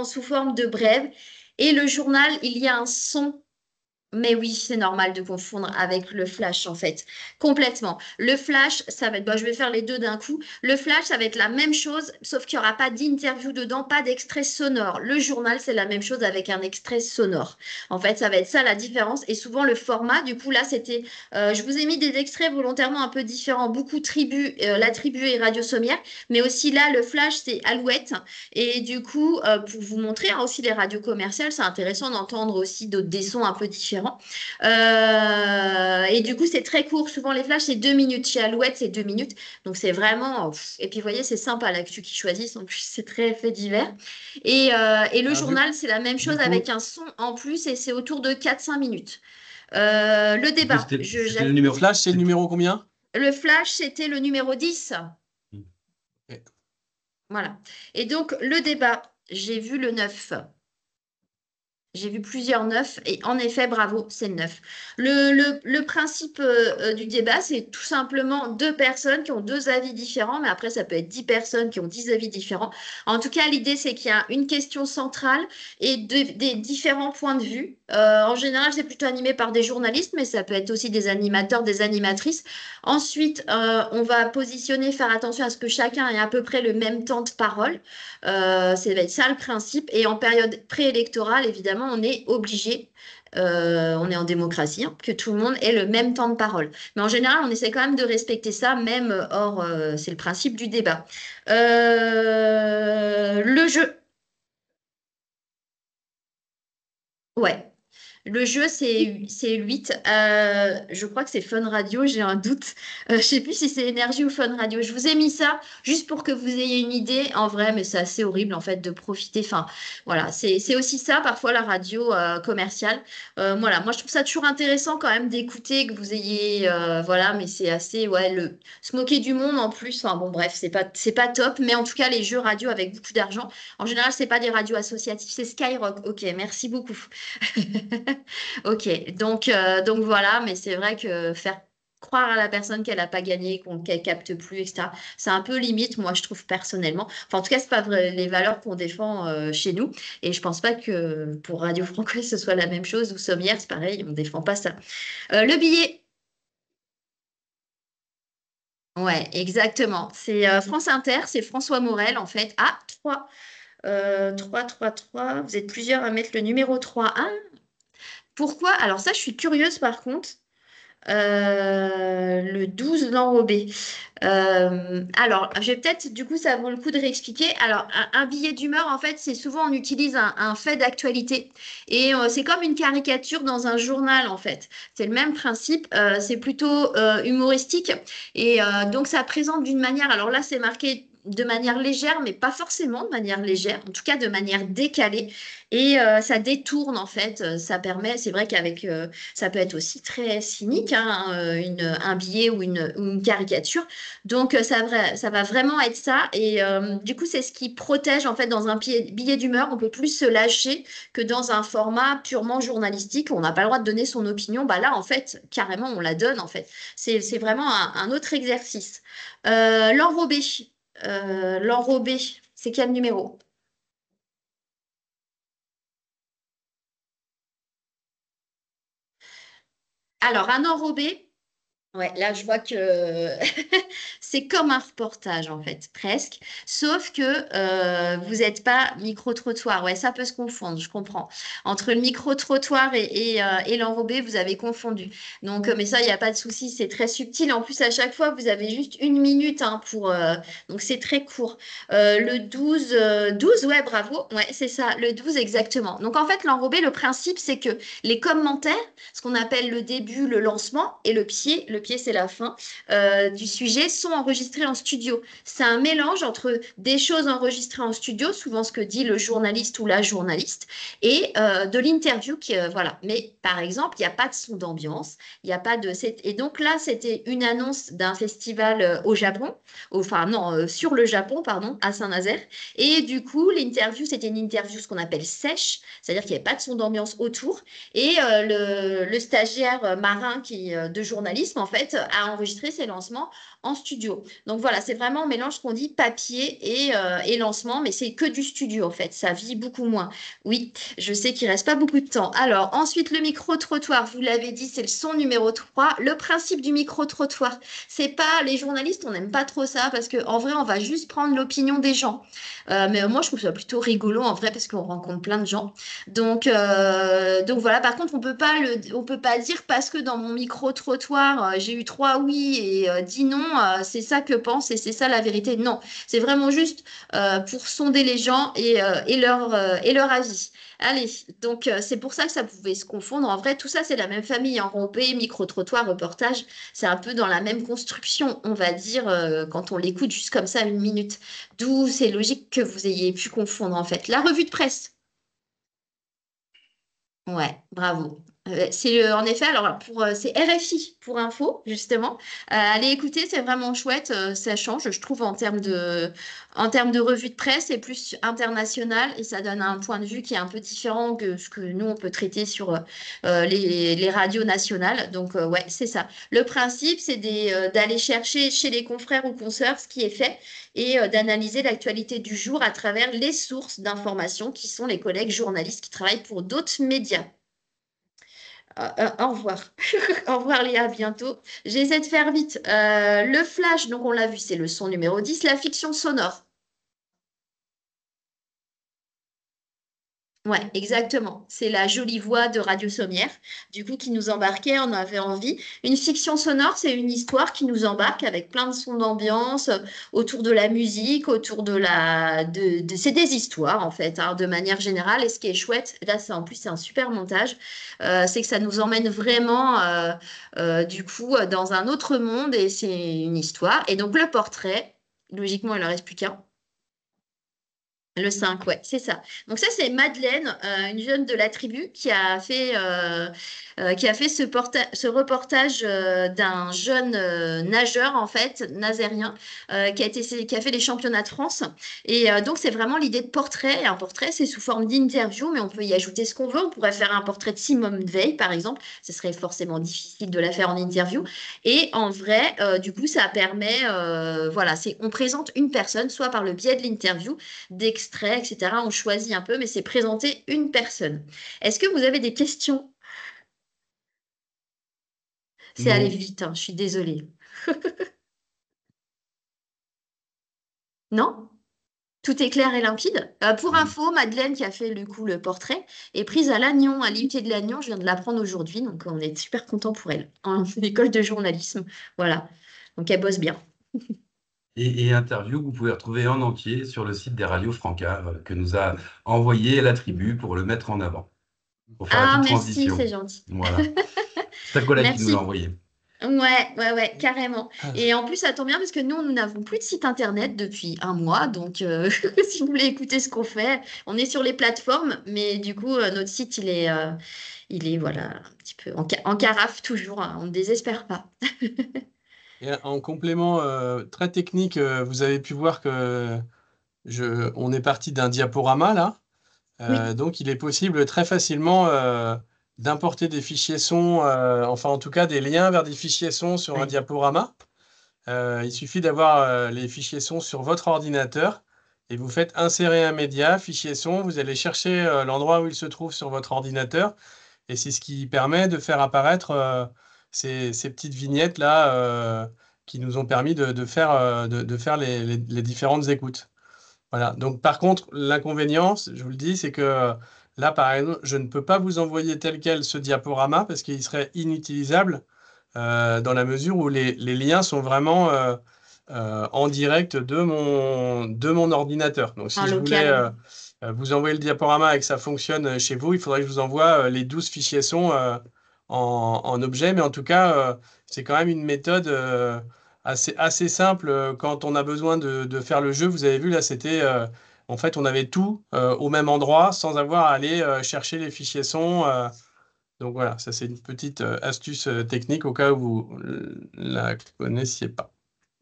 sous forme de brèves. Et le journal, il y a un son. Mais oui, c'est normal de confondre avec le flash en fait, complètement. Le flash, ça va être, je vais faire les deux d'un coup. Le flash, ça va être la même chose, sauf qu'il n'y aura pas d'interview dedans, pas d'extrait sonore. Le journal, c'est la même chose avec un extrait sonore. En fait, ça va être ça la différence. Et souvent le format, du coup là, c'était, je vous ai mis des extraits volontairement un peu différents, beaucoup la tribu et Radio Sommière, mais aussi là, le flash, c'est Alouette. Et du coup, pour vous montrer hein, aussi les radios commerciales, c'est intéressant d'entendre aussi des sons un peu différents. Et du coup, c'est très court. Souvent, les flashs, c'est 2 minutes. Chez Alouette, c'est 2 minutes. Donc, c'est vraiment. Et puis, vous voyez, c'est sympa l'actu qu'ils choisissent. En plus, c'est très fait divers. Et le journal, c'est la même chose avec un son en plus et c'est autour de 4-5 minutes. Le débat. Le numéro flash, c'est le numéro combien? Le flash, c'était le numéro 10. Voilà. Et donc, le débat, j'ai vu le 9. J'ai vu plusieurs 9 et en effet, bravo, c'est 9. Le principe du débat, c'est tout simplement 2 personnes qui ont 2 avis différents, mais après, ça peut être 10 personnes qui ont 10 avis différents. En tout cas, l'idée, c'est qu'il y a une question centrale et des différents points de vue. En général, c'est plutôt animé par des journalistes, mais ça peut être aussi des animateurs, des animatrices. Ensuite, on va faire attention à ce que chacun ait à peu près le même temps de parole. Ça va être ça le principe. Et en période préélectorale, évidemment, on est obligé, on est en démocratie, hein, que tout le monde ait le même temps de parole. Mais en général, on essaie quand même de respecter ça, même hors, c'est le principe du débat. Le jeu. Ouais. Le jeu, c'est 8. Je crois que c'est Fun Radio, j'ai un doute. Je ne sais plus si c'est Énergie ou Fun Radio. Je vous ai mis ça juste pour que vous ayez une idée. En vrai, mais c'est assez horrible en fait de profiter. Enfin, voilà, c'est aussi ça parfois la radio commerciale. Voilà, moi je trouve ça toujours intéressant quand même d'écouter, que vous ayez, voilà, mais c'est assez, ouais, se moquer du monde en plus. Enfin bon, bref, c'est pas top. Mais en tout cas, les jeux radio avec beaucoup d'argent, en général, c'est pas des radios associatives, c'est Skyrock. Ok, merci beaucoup. Ok, donc voilà, mais c'est vrai que faire croire à la personne qu'elle n'a pas gagné, qu'elle capte plus, etc., c'est un peu limite, moi, je trouve personnellement. Enfin, en tout cas, c'est pas vrai, les valeurs qu'on défend chez nous. Et je pense pas que pour Radio Franco, ce soit la même chose. Ou Sommière, c'est pareil, on défend pas ça. Le billet. Ouais, exactement. C'est France Inter, c'est François Morel, en fait. Ah, 3. 3, 3, 3. Vous êtes plusieurs à mettre le numéro 3. Ah, pourquoi? Alors ça, je suis curieuse par contre. Le 12 l'enrobé. Alors, je vais peut-être, du coup, ça vaut le coup de réexpliquer. Alors, un billet d'humeur, en fait, c'est souvent, on utilise un fait d'actualité. Et c'est comme une caricature dans un journal, en fait. C'est le même principe. C'est plutôt humoristique. Et donc, ça présente d'une manière. Alors là, c'est marqué de manière légère, mais pas forcément de manière légère, en tout cas de manière décalée. Et ça détourne en fait, ça permet, c'est vrai qu'avec, ça peut être aussi très cynique, hein, un billet ou une caricature. Donc ça va vraiment être ça. Et du coup, c'est ce qui protège en fait dans un billet d'humeur. On peut plus se lâcher que dans un format purement journalistique où on n'a pas le droit de donner son opinion. Bah là, en fait, carrément, on la donne en fait. C'est vraiment un autre exercice. L'enrobé. L'enrobé, c'est quel numéro? Alors, un enrobé, ouais, là, je vois que c'est comme un reportage, en fait, presque. Sauf que vous n'êtes pas micro-trottoir. Ouais, ça peut se confondre, je comprends. Entre le micro-trottoir et l'enrobé, vous avez confondu. Donc, mais ça, il n'y a pas de souci, c'est très subtil. En plus, à chaque fois, vous avez juste une minute hein, pour. Donc, c'est très court. Le 12, 12, ouais, bravo. Ouais, c'est ça, le 12 exactement. Donc, en fait, l'enrobé, le principe, c'est que les commentaires, ce qu'on appelle le début, le lancement, et le pied c'est la fin du sujet, sont enregistrés en studio. C'est un mélange entre des choses enregistrées en studio, souvent ce que dit le journaliste ou la journaliste, et de l'interview. Voilà. Mais par exemple, il n'y a pas de son d'ambiance, il n'y a pas de... Et donc là, c'était une annonce d'un festival au Japon, enfin non, sur le Japon, pardon, à Saint-Nazaire. Et du coup, l'interview, c'était une interview, ce qu'on appelle sèche, c'est-à-dire qu'il n'y avait pas de son d'ambiance autour. Et le stagiaire marin de journalisme, en fait, a enregistré ses lancements en studio. Donc voilà, c'est vraiment un mélange qu'on dit papier et lancement, mais c'est que du studio, en fait. Ça vit beaucoup moins. Oui, je sais qu'il reste pas beaucoup de temps. Alors, ensuite, le micro-trottoir, vous l'avez dit, c'est le son numéro 3. Le principe du micro-trottoir, c'est pas... Les journalistes, on n'aime pas trop ça parce qu'en vrai, on va juste prendre l'opinion des gens. Mais moi, je trouve ça plutôt rigolo, en vrai, parce qu'on rencontre plein de gens. Donc voilà, par contre, on peut pas dire parce que dans mon micro-trottoir, j'ai eu 3 oui et 10 non, c'est ça que pense et c'est ça la vérité. Non, c'est vraiment juste pour sonder les gens et leur avis. Allez, donc c'est pour ça que ça pouvait se confondre. En vrai, tout ça, c'est la même famille, enrobé, micro-trottoir, reportage. C'est un peu dans la même construction, on va dire, quand on l'écoute juste comme ça une minute. D'où c'est logique que vous ayez pu confondre, en fait. La revue de presse. Ouais, bravo. En effet, alors c'est RFI pour info, justement. Allez écouter, c'est vraiment chouette. Ça change, je trouve, en termes de revue de presse, c'est plus international et ça donne un point de vue qui est un peu différent que ce que nous, on peut traiter sur les radios nationales. Donc, ouais, c'est ça. Le principe, c'est d'aller chercher chez les confrères ou consoeurs ce qui est fait et d'analyser l'actualité du jour à travers les sources d'information qui sont les collègues journalistes qui travaillent pour d'autres médias. Au revoir. Au revoir Léa, à bientôt. J'essaie de faire vite. Le flash, donc on l'a vu, c'est le son numéro 10. La fiction sonore. Ouais, exactement. C'est la jolie voix de Radio Sommière, du coup, qui nous embarquait, on avait envie. Une fiction sonore, c'est une histoire qui nous embarque avec plein de sons d'ambiance autour de la musique, autour de c'est des histoires, en fait, hein, de manière générale. Et ce qui est chouette, là, en plus, c'est un super montage, c'est que ça nous emmène vraiment, du coup, dans un autre monde et c'est une histoire. Et donc, le portrait, logiquement, il en reste plus qu'un. Le 5, ouais, c'est ça. Donc ça, c'est Madeleine, une jeune de la tribu, qui a fait ce reportage d'un jeune nageur, en fait, nazérien, qui a fait les championnats de France. Et donc, c'est vraiment l'idée de portrait. Et un portrait, c'est sous forme d'interview, mais on peut y ajouter ce qu'on veut. On pourrait faire un portrait de Simone Veil, par exemple. Ce serait forcément difficile de la faire en interview. Et en vrai, du coup, ça permet, voilà, on présente une personne, soit par le biais de l'interview, d'extraits, etc. On choisit un peu, mais c'est présenter une personne. Est-ce que vous avez des questions? C'est allé Non. vite, hein, je suis désolée. Non? Tout est clair et limpide. Pour info, Madeleine, qui a fait le portrait, est prise à Lannion, à l'IUT de Lannion. Je viens de l'apprendre aujourd'hui, donc on est super content pour elle, en école de journalisme. Voilà. Donc elle bosse bien. Et interview que vous pouvez retrouver en entier sur le site des radios Francard que nous a envoyé la tribu pour le mettre en avant, pour faire la petite Merci, transition. c'est gentil. Voilà. C'est ta collègue qui nous Merci. l'a envoyé. Ouais, carrément. Et en plus, ça tombe bien parce que nous n'avons plus de site internet depuis un mois. Donc, si vous voulez écouter ce qu'on fait, on est sur les plateformes. Mais du coup, notre site, il est voilà, un petit peu en carafe toujours, hein, on ne désespère pas. Et en complément très technique, vous avez pu voir que on est parti d'un diaporama là. Oui. Donc, il est possible très facilement d'importer des fichiers sons, enfin en tout cas des liens vers des fichiers sons sur un diaporama. Il suffit d'avoir les fichiers sons sur votre ordinateur et vous faites insérer un média, fichier son, vous allez chercher l'endroit où il se trouve sur votre ordinateur et c'est ce qui permet de faire apparaître ces petites vignettes là qui nous ont permis de faire les différentes écoutes. Voilà. Donc, par contre, l'inconvénient, je vous le dis, c'est que là, par exemple, je ne peux pas vous envoyer tel quel ce diaporama parce qu'il serait inutilisable dans la mesure où les liens sont vraiment en direct de mon ordinateur. Donc, si En je voulais local. vous envoyer le diaporama et que ça fonctionne chez vous, il faudrait que je vous envoie les 12 fichiers sons en objet. Mais en tout cas, c'est quand même une méthode assez simple quand on a besoin de faire le jeu. Vous avez vu, là, c'était... en fait, on avait tout au même endroit sans avoir à aller chercher les fichiers sons. Donc voilà, ça c'est une petite astuce technique au cas où vous la connaissiez pas.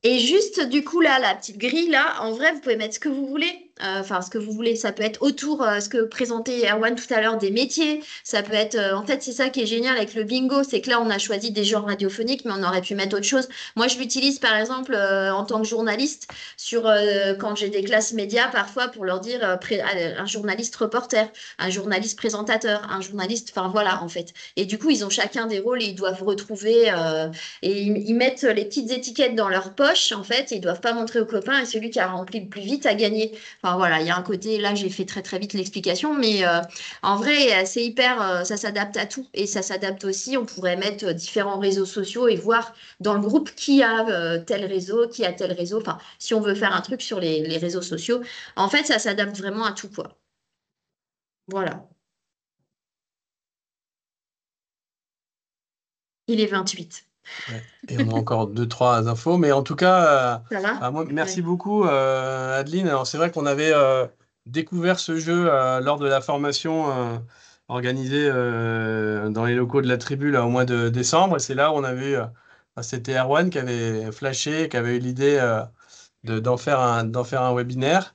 Et juste, du coup, là, la petite grille, là, en vrai, vous pouvez mettre ce que vous voulez. Enfin, ce que vous voulez, ça peut être autour, ce que présentait Erwan tout à l'heure, des métiers. Ça peut être, en fait, c'est ça qui est génial avec le bingo, c'est que là, on a choisi des genres radiophoniques, mais on aurait pu mettre autre chose. Moi, je l'utilise, par exemple, en tant que journaliste, quand j'ai des classes médias, parfois, pour leur dire un journaliste reporter, un journaliste présentateur, un journaliste, enfin, voilà, en fait. Et du coup, ils ont chacun des rôles et ils doivent retrouver, et ils mettent les petites étiquettes dans leur poche, en fait, et ils doivent pas montrer aux copains, et celui qui a rempli le plus vite a gagné. Enfin voilà, il y a un côté, là j'ai fait très très vite l'explication, mais en vrai c'est hyper, ça s'adapte à tout et ça s'adapte aussi, on pourrait mettre différents réseaux sociaux et voir dans le groupe qui a tel réseau, qui a tel réseau, enfin si on veut faire un truc sur les réseaux sociaux, en fait ça s'adapte vraiment à tout quoi. Voilà. Il est 28. Ouais. Et on a encore 2-3 infos, mais en tout cas, Ça va? moi, merci beaucoup Adeline. Alors c'est vrai qu'on avait découvert ce jeu lors de la formation organisée dans les locaux de la tribu là, au mois de décembre, et c'est là où on a vu, c'était Erwan qui avait flashé, qui avait eu l'idée d'en faire un webinaire.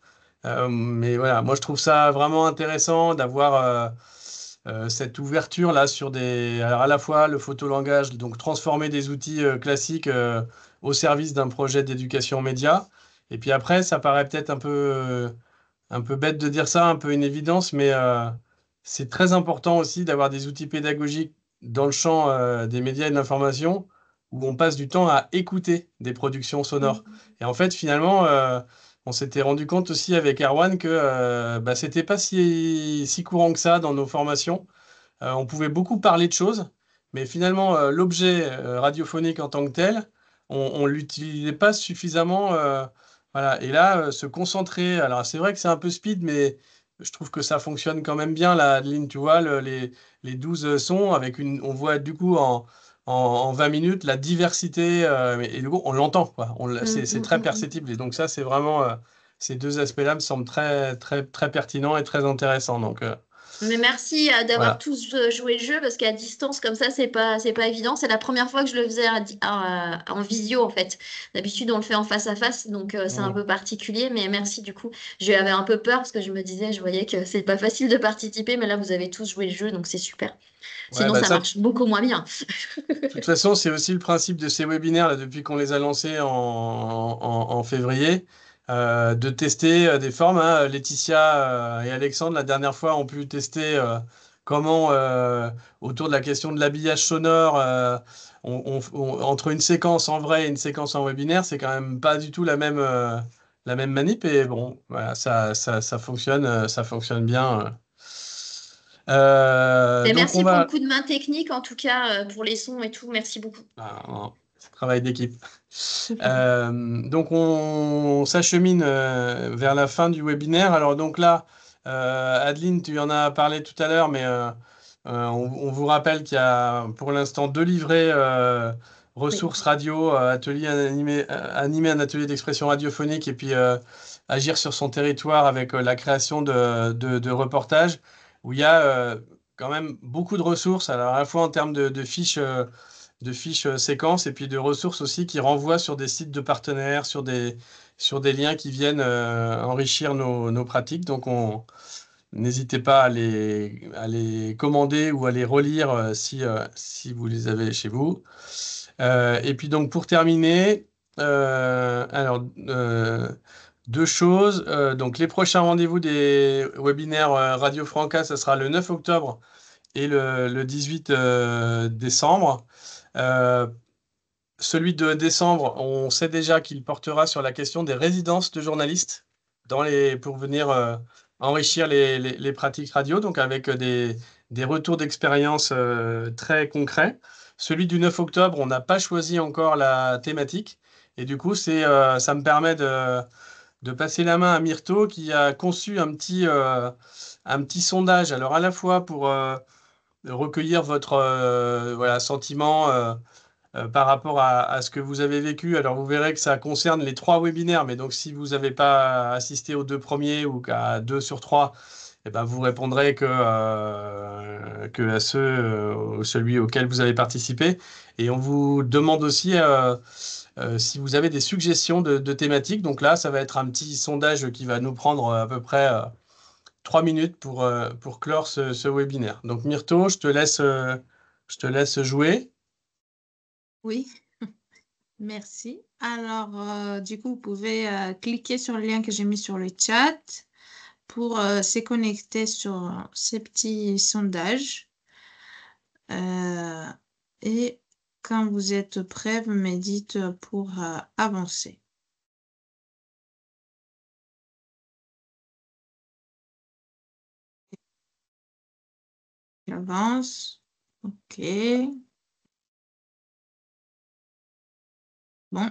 Mais voilà, moi je trouve ça vraiment intéressant d'avoir cette ouverture là sur alors à la fois le photolangage, donc transformer des outils classiques au service d'un projet d'éducation média. Et puis après, ça paraît peut-être un peu bête de dire ça, un peu une évidence, mais c'est très important aussi d'avoir des outils pédagogiques dans le champ des médias et de l'information où on passe du temps à écouter des productions sonores. Et en fait, finalement, on s'était rendu compte aussi avec Erwan que c'était pas si courant que ça dans nos formations. On pouvait beaucoup parler de choses, mais finalement, l'objet radiophonique en tant que tel, on l'utilisait pas suffisamment. Voilà. Et là, se concentrer. Alors, c'est vrai que c'est un peu speed, mais je trouve que ça fonctionne quand même bien, la ligne, tu vois, les 12 sons, on voit du coup en 20 minutes la diversité, et du coup, on l'entend, quoi. C'est très perceptible. Et donc, ça, c'est vraiment, ces deux aspects-là me semblent très, très, très pertinents et très intéressants. Donc, Mais merci d'avoir voilà. tous joué le jeu parce qu'à distance comme ça c'est pas évident. C'est la première fois que je le faisais en visio en fait. D'habitude on le fait en face à face donc c'est un peu particulier. Mais merci du coup. J'avais un peu peur parce que je me disais, je voyais que c'est pas facile de participer, mais là vous avez tous joué le jeu donc c'est super. Ouais, Sinon bah ça ça, marche beaucoup moins bien. de toute façon, c'est aussi le principe de ces webinaires, là, depuis qu'on les a lancés en février, de tester des formes, hein. Laetitia et Alexandre, la dernière fois, ont pu tester comment, autour de la question de l'habillage sonore, entre une séquence en vrai et une séquence en webinaire, c'est quand même pas du tout la même manip. Et bon, voilà, ça fonctionne bien. Et Donc, merci on pour le va. coup de main technique en tout cas pour les sons et tout. Merci beaucoup. Non, c'est un travail d'équipe. Donc on s'achemine vers la fin du webinaire. Alors donc là, Adeline, tu en as parlé tout à l'heure, mais on vous rappelle qu'il y a pour l'instant 2 livrets ressources radio, animer un atelier d'expression radiophonique et puis agir sur son territoire avec la création de reportages où il y a quand même beaucoup de ressources, alors à la fois en termes de fiches séquences et puis de ressources aussi qui renvoient sur des sites de partenaires, sur des liens qui viennent enrichir nos pratiques. Donc, n'hésitez pas à les commander ou à les relire si vous les avez chez vous. Et puis, donc, pour terminer, alors, 2 choses. Donc, les prochains rendez-vous des webinaires Radio Franca, ça sera le 9 octobre et le 18 décembre. Celui de décembre, on sait déjà qu'il portera sur la question des résidences de journalistes pour venir enrichir les pratiques radio, donc avec des retours d'expérience très concrets. Celui du 9 octobre, on n'a pas choisi encore la thématique. Et du coup, ça me permet de passer la main à Myrto qui a conçu un petit sondage. Alors à la fois pour recueillir votre sentiment par rapport à ce que vous avez vécu. Alors, vous verrez que ça concerne les 3 webinaires, mais donc si vous n'avez pas assisté aux 2 premiers ou qu'à 2 sur 3, eh ben, vous répondrez que à celui auquel vous avez participé. Et on vous demande aussi si vous avez des suggestions de thématiques. Donc là, ça va être un petit sondage qui va nous prendre à peu près 3 minutes pour clore ce webinaire. Donc Myrto, je te laisse jouer. Oui, merci. Alors, du coup, vous pouvez cliquer sur le lien que j'ai mis sur le chat pour se connecter sur ces petits sondages. Et quand vous êtes prêt, vous me dites pour avancer. J'avance. OK. Bon.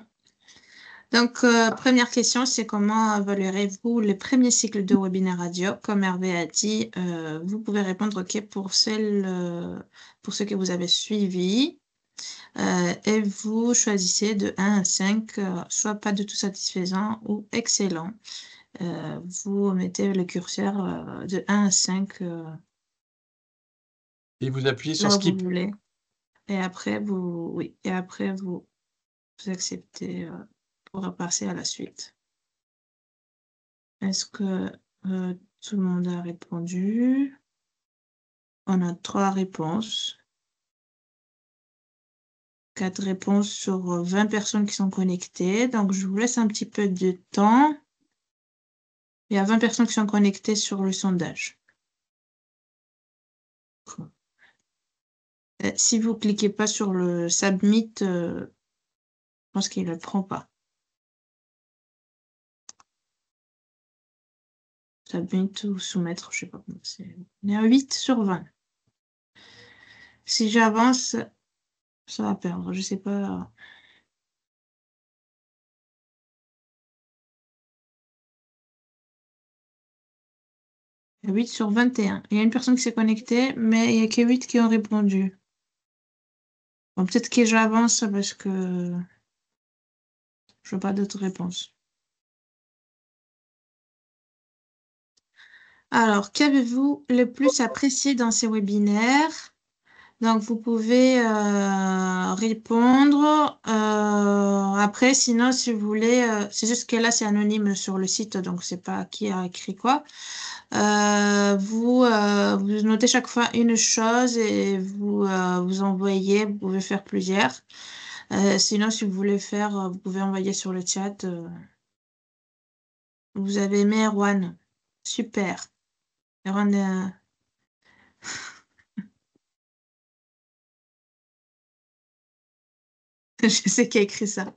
Donc, première question, c'est comment évaluerez-vous le premier cycle de webinaire radio? Comme Hervé a dit, vous pouvez répondre OK pour pour ceux que vous avez suivis. Et vous choisissez de 1 à 5, soit pas du tout satisfaisant ou excellent. Vous mettez le curseur de 1 à 5 et vous appuyez sur là où Skip. vous voulez. Et après, vous acceptez pour passer à la suite. Est-ce que tout le monde a répondu? On a 3 réponses. 4 réponses sur 20 personnes qui sont connectées. Donc, je vous laisse un petit peu de temps. Il y a 20 personnes qui sont connectées sur le sondage. Si vous ne cliquez pas sur le Submit, je pense qu'il ne le prend pas. submit ou soumettre, je sais pas comment c'est. On est à 8 sur 20. Si j'avance, ça va perdre, je sais pas. Il y a 8 sur 21. Il y a une personne qui s'est connectée, mais il n'y a que 8 qui ont répondu. Bon, peut-être que j'avance parce que je veux pas d'autres réponses. Alors, qu'avez-vous le plus apprécié dans ces webinaires? Donc, vous pouvez répondre. Après, sinon, si vous voulez, c'est juste que là, c'est anonyme sur le site, donc c'est pas qui a écrit quoi. Vous notez chaque fois une chose et vous envoyez. Vous pouvez faire plusieurs. Sinon, si vous voulez faire, vous pouvez envoyer sur le chat. Vous avez aimé Erwan. Super. Erwan, je sais qui a écrit ça.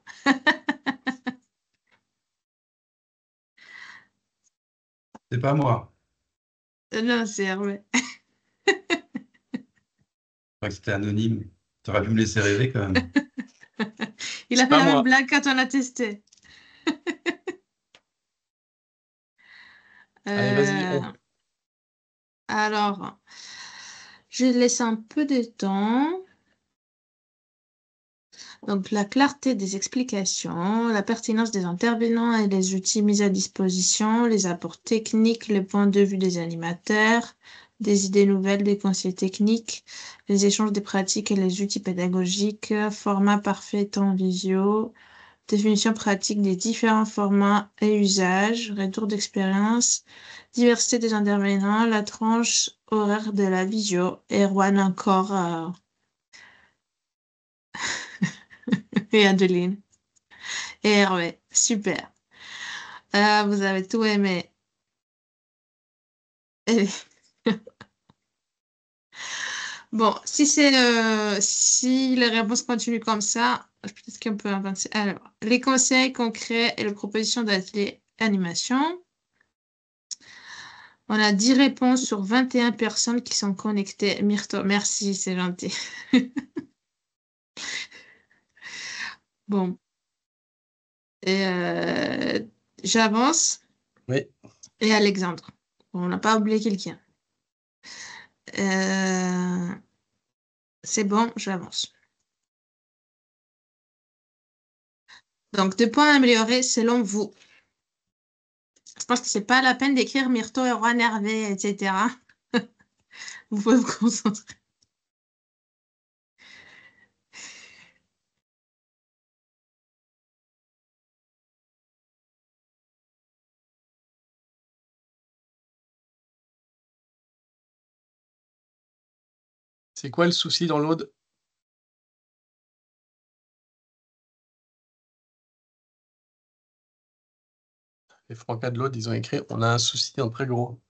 C'est pas moi. Non, c'est Hervé. Je crois que c'était anonyme. Tu aurais pu me laisser rêver quand même. Il a fait la même blague quand on a testé. Allez, vas-y. Alors, je laisse un peu de temps. Donc, la clarté des explications, la pertinence des intervenants et les outils mis à disposition, les apports techniques, le point de vue des animateurs, des idées nouvelles des conseillers techniques, les échanges des pratiques et les outils pédagogiques, format parfait en visio, définition pratique des différents formats et usages, retour d'expérience, diversité des intervenants, la tranche horaire de la visio, Erwan encore et Adeline. Et Hervé, super. Vous avez tout aimé. Bon, si les réponses continuent comme ça, peut-être qu'on peut avancer. Alors, les conseils concrets et les propositions d'atelier animation. On a 10 réponses sur 21 personnes qui sont connectées. Myrto, merci, c'est gentil. Bon. Et j'avance. Oui. Et Alexandre. On n'a pas oublié quelqu'un. C'est bon, j'avance. Donc, 2 points à améliorer selon vous. Je pense que c'est pas la peine d'écrire Myrto, Erwan, Hervé, etc. Vous pouvez vous concentrer. C'est quoi le souci dans l'Aude? Les Francas de l'Aude, ils ont écrit « On a un souci en très gros ».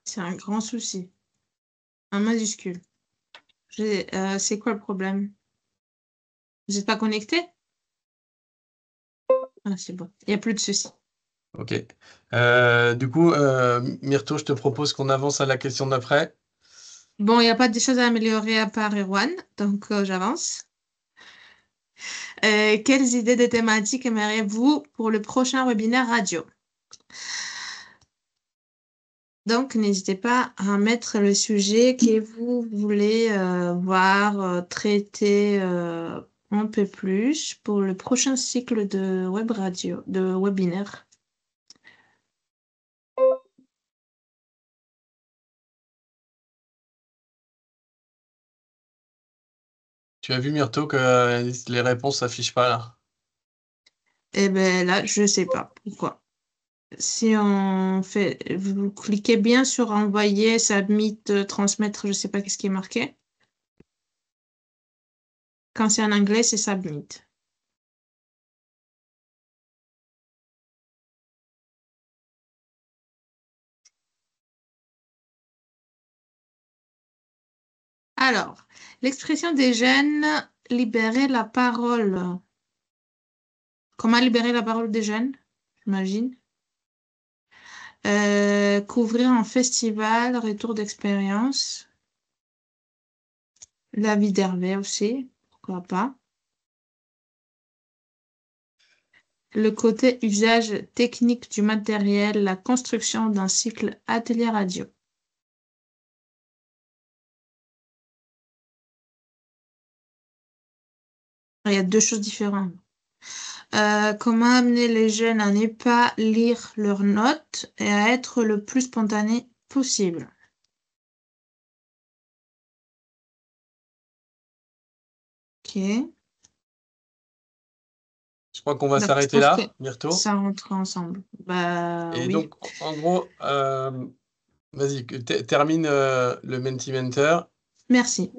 C'est un grand souci. Un majuscule. C'est quoi le problème? Vous n'êtes pas connecté? Ah, c'est bon. Il n'y a plus de souci. Ok. Du coup, Myrto, je te propose qu'on avance à la question d'après. Bon, il n'y a pas de choses à améliorer à part Erwan, donc j'avance. Quelles idées de thématiques aimeriez-vous pour le prochain webinaire radio? Donc, n'hésitez pas à mettre le sujet que vous voulez voir traiter un peu plus pour le prochain cycle de web radio, de webinaire. Tu as vu, Myrto, que les réponses s'affichent pas là? Eh bien là, je ne sais pas pourquoi. Si on fait, vous cliquez bien sur envoyer, submit, transmettre, je ne sais pas qu'est-ce qui est marqué. Quand c'est en anglais, c'est submit. Alors, l'expression des jeunes, libérer la parole. Comment libérer la parole des jeunes, j'imagine. Couvrir un festival, retour d'expérience. La vie d'Hervé aussi, pourquoi pas. Le côté usage technique du matériel, la construction d'un cycle atelier radio. Il y a deux choses différentes. Comment amener les jeunes à ne pas lire leurs notes et à être le plus spontané possible. Ok. Je crois qu'on va Donc, s'arrêter je là, trouve que Myrto. ça rentre ensemble. Bah Et oui. donc, en gros, vas-y, termine le Mentimeter. Merci.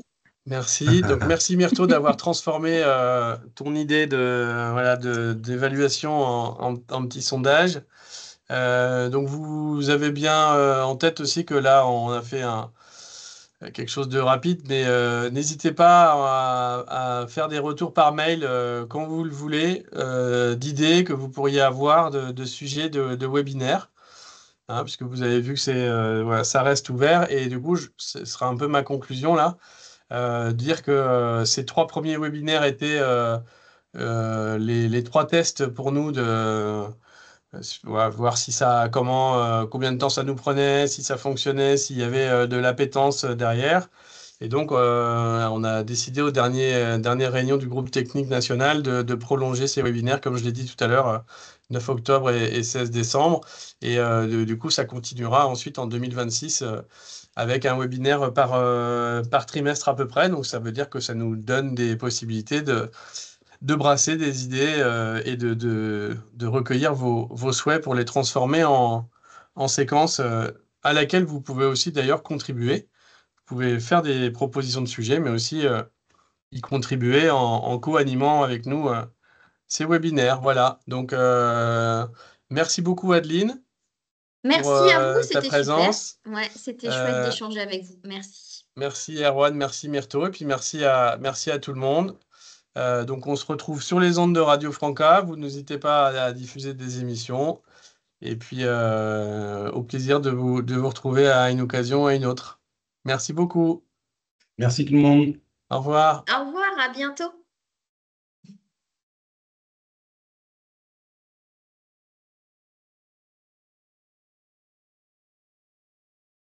Merci. Donc, merci Myrto d'avoir transformé ton idée d'évaluation en petit sondage. Donc, vous avez bien en tête aussi que là, on a fait quelque chose de rapide, mais n'hésitez pas à faire des retours par mail quand vous le voulez, d'idées que vous pourriez avoir de sujets de webinaire. Hein, puisque vous avez vu que voilà, ça reste ouvert. Et du coup, ce sera un peu ma conclusion là. Dire que ces 3 premiers webinaires étaient les 3 tests pour nous voir si combien de temps ça nous prenait, si ça fonctionnait, s'il y avait de l'appétence derrière. Et donc, on a décidé aux dernières réunions du groupe technique national de prolonger ces webinaires, comme je l'ai dit tout à l'heure, 9 octobre et 16 décembre. Et du coup, ça continuera ensuite en 2026 avec un webinaire par trimestre à peu près. Donc, ça veut dire que ça nous donne des possibilités de brasser des idées et de recueillir vos souhaits pour les transformer en séquences à laquelle vous pouvez aussi d'ailleurs contribuer. Vous pouvez faire des propositions de sujets, mais aussi y contribuer en co-animant avec nous ces webinaires. Voilà. Donc, merci beaucoup, Adeline. Merci à vous, ta c'était super. présence. Ouais, c'était chouette d'échanger avec vous. Merci. Merci, Erwan. Merci, Myrto. Et puis, merci à tout le monde. Donc, on se retrouve sur les ondes de Radio Franca. Vous n'hésitez pas à diffuser des émissions. Et puis, au plaisir de vous retrouver à une occasion ou à une autre. Merci beaucoup. Merci tout le monde. Au revoir. Au revoir, à bientôt.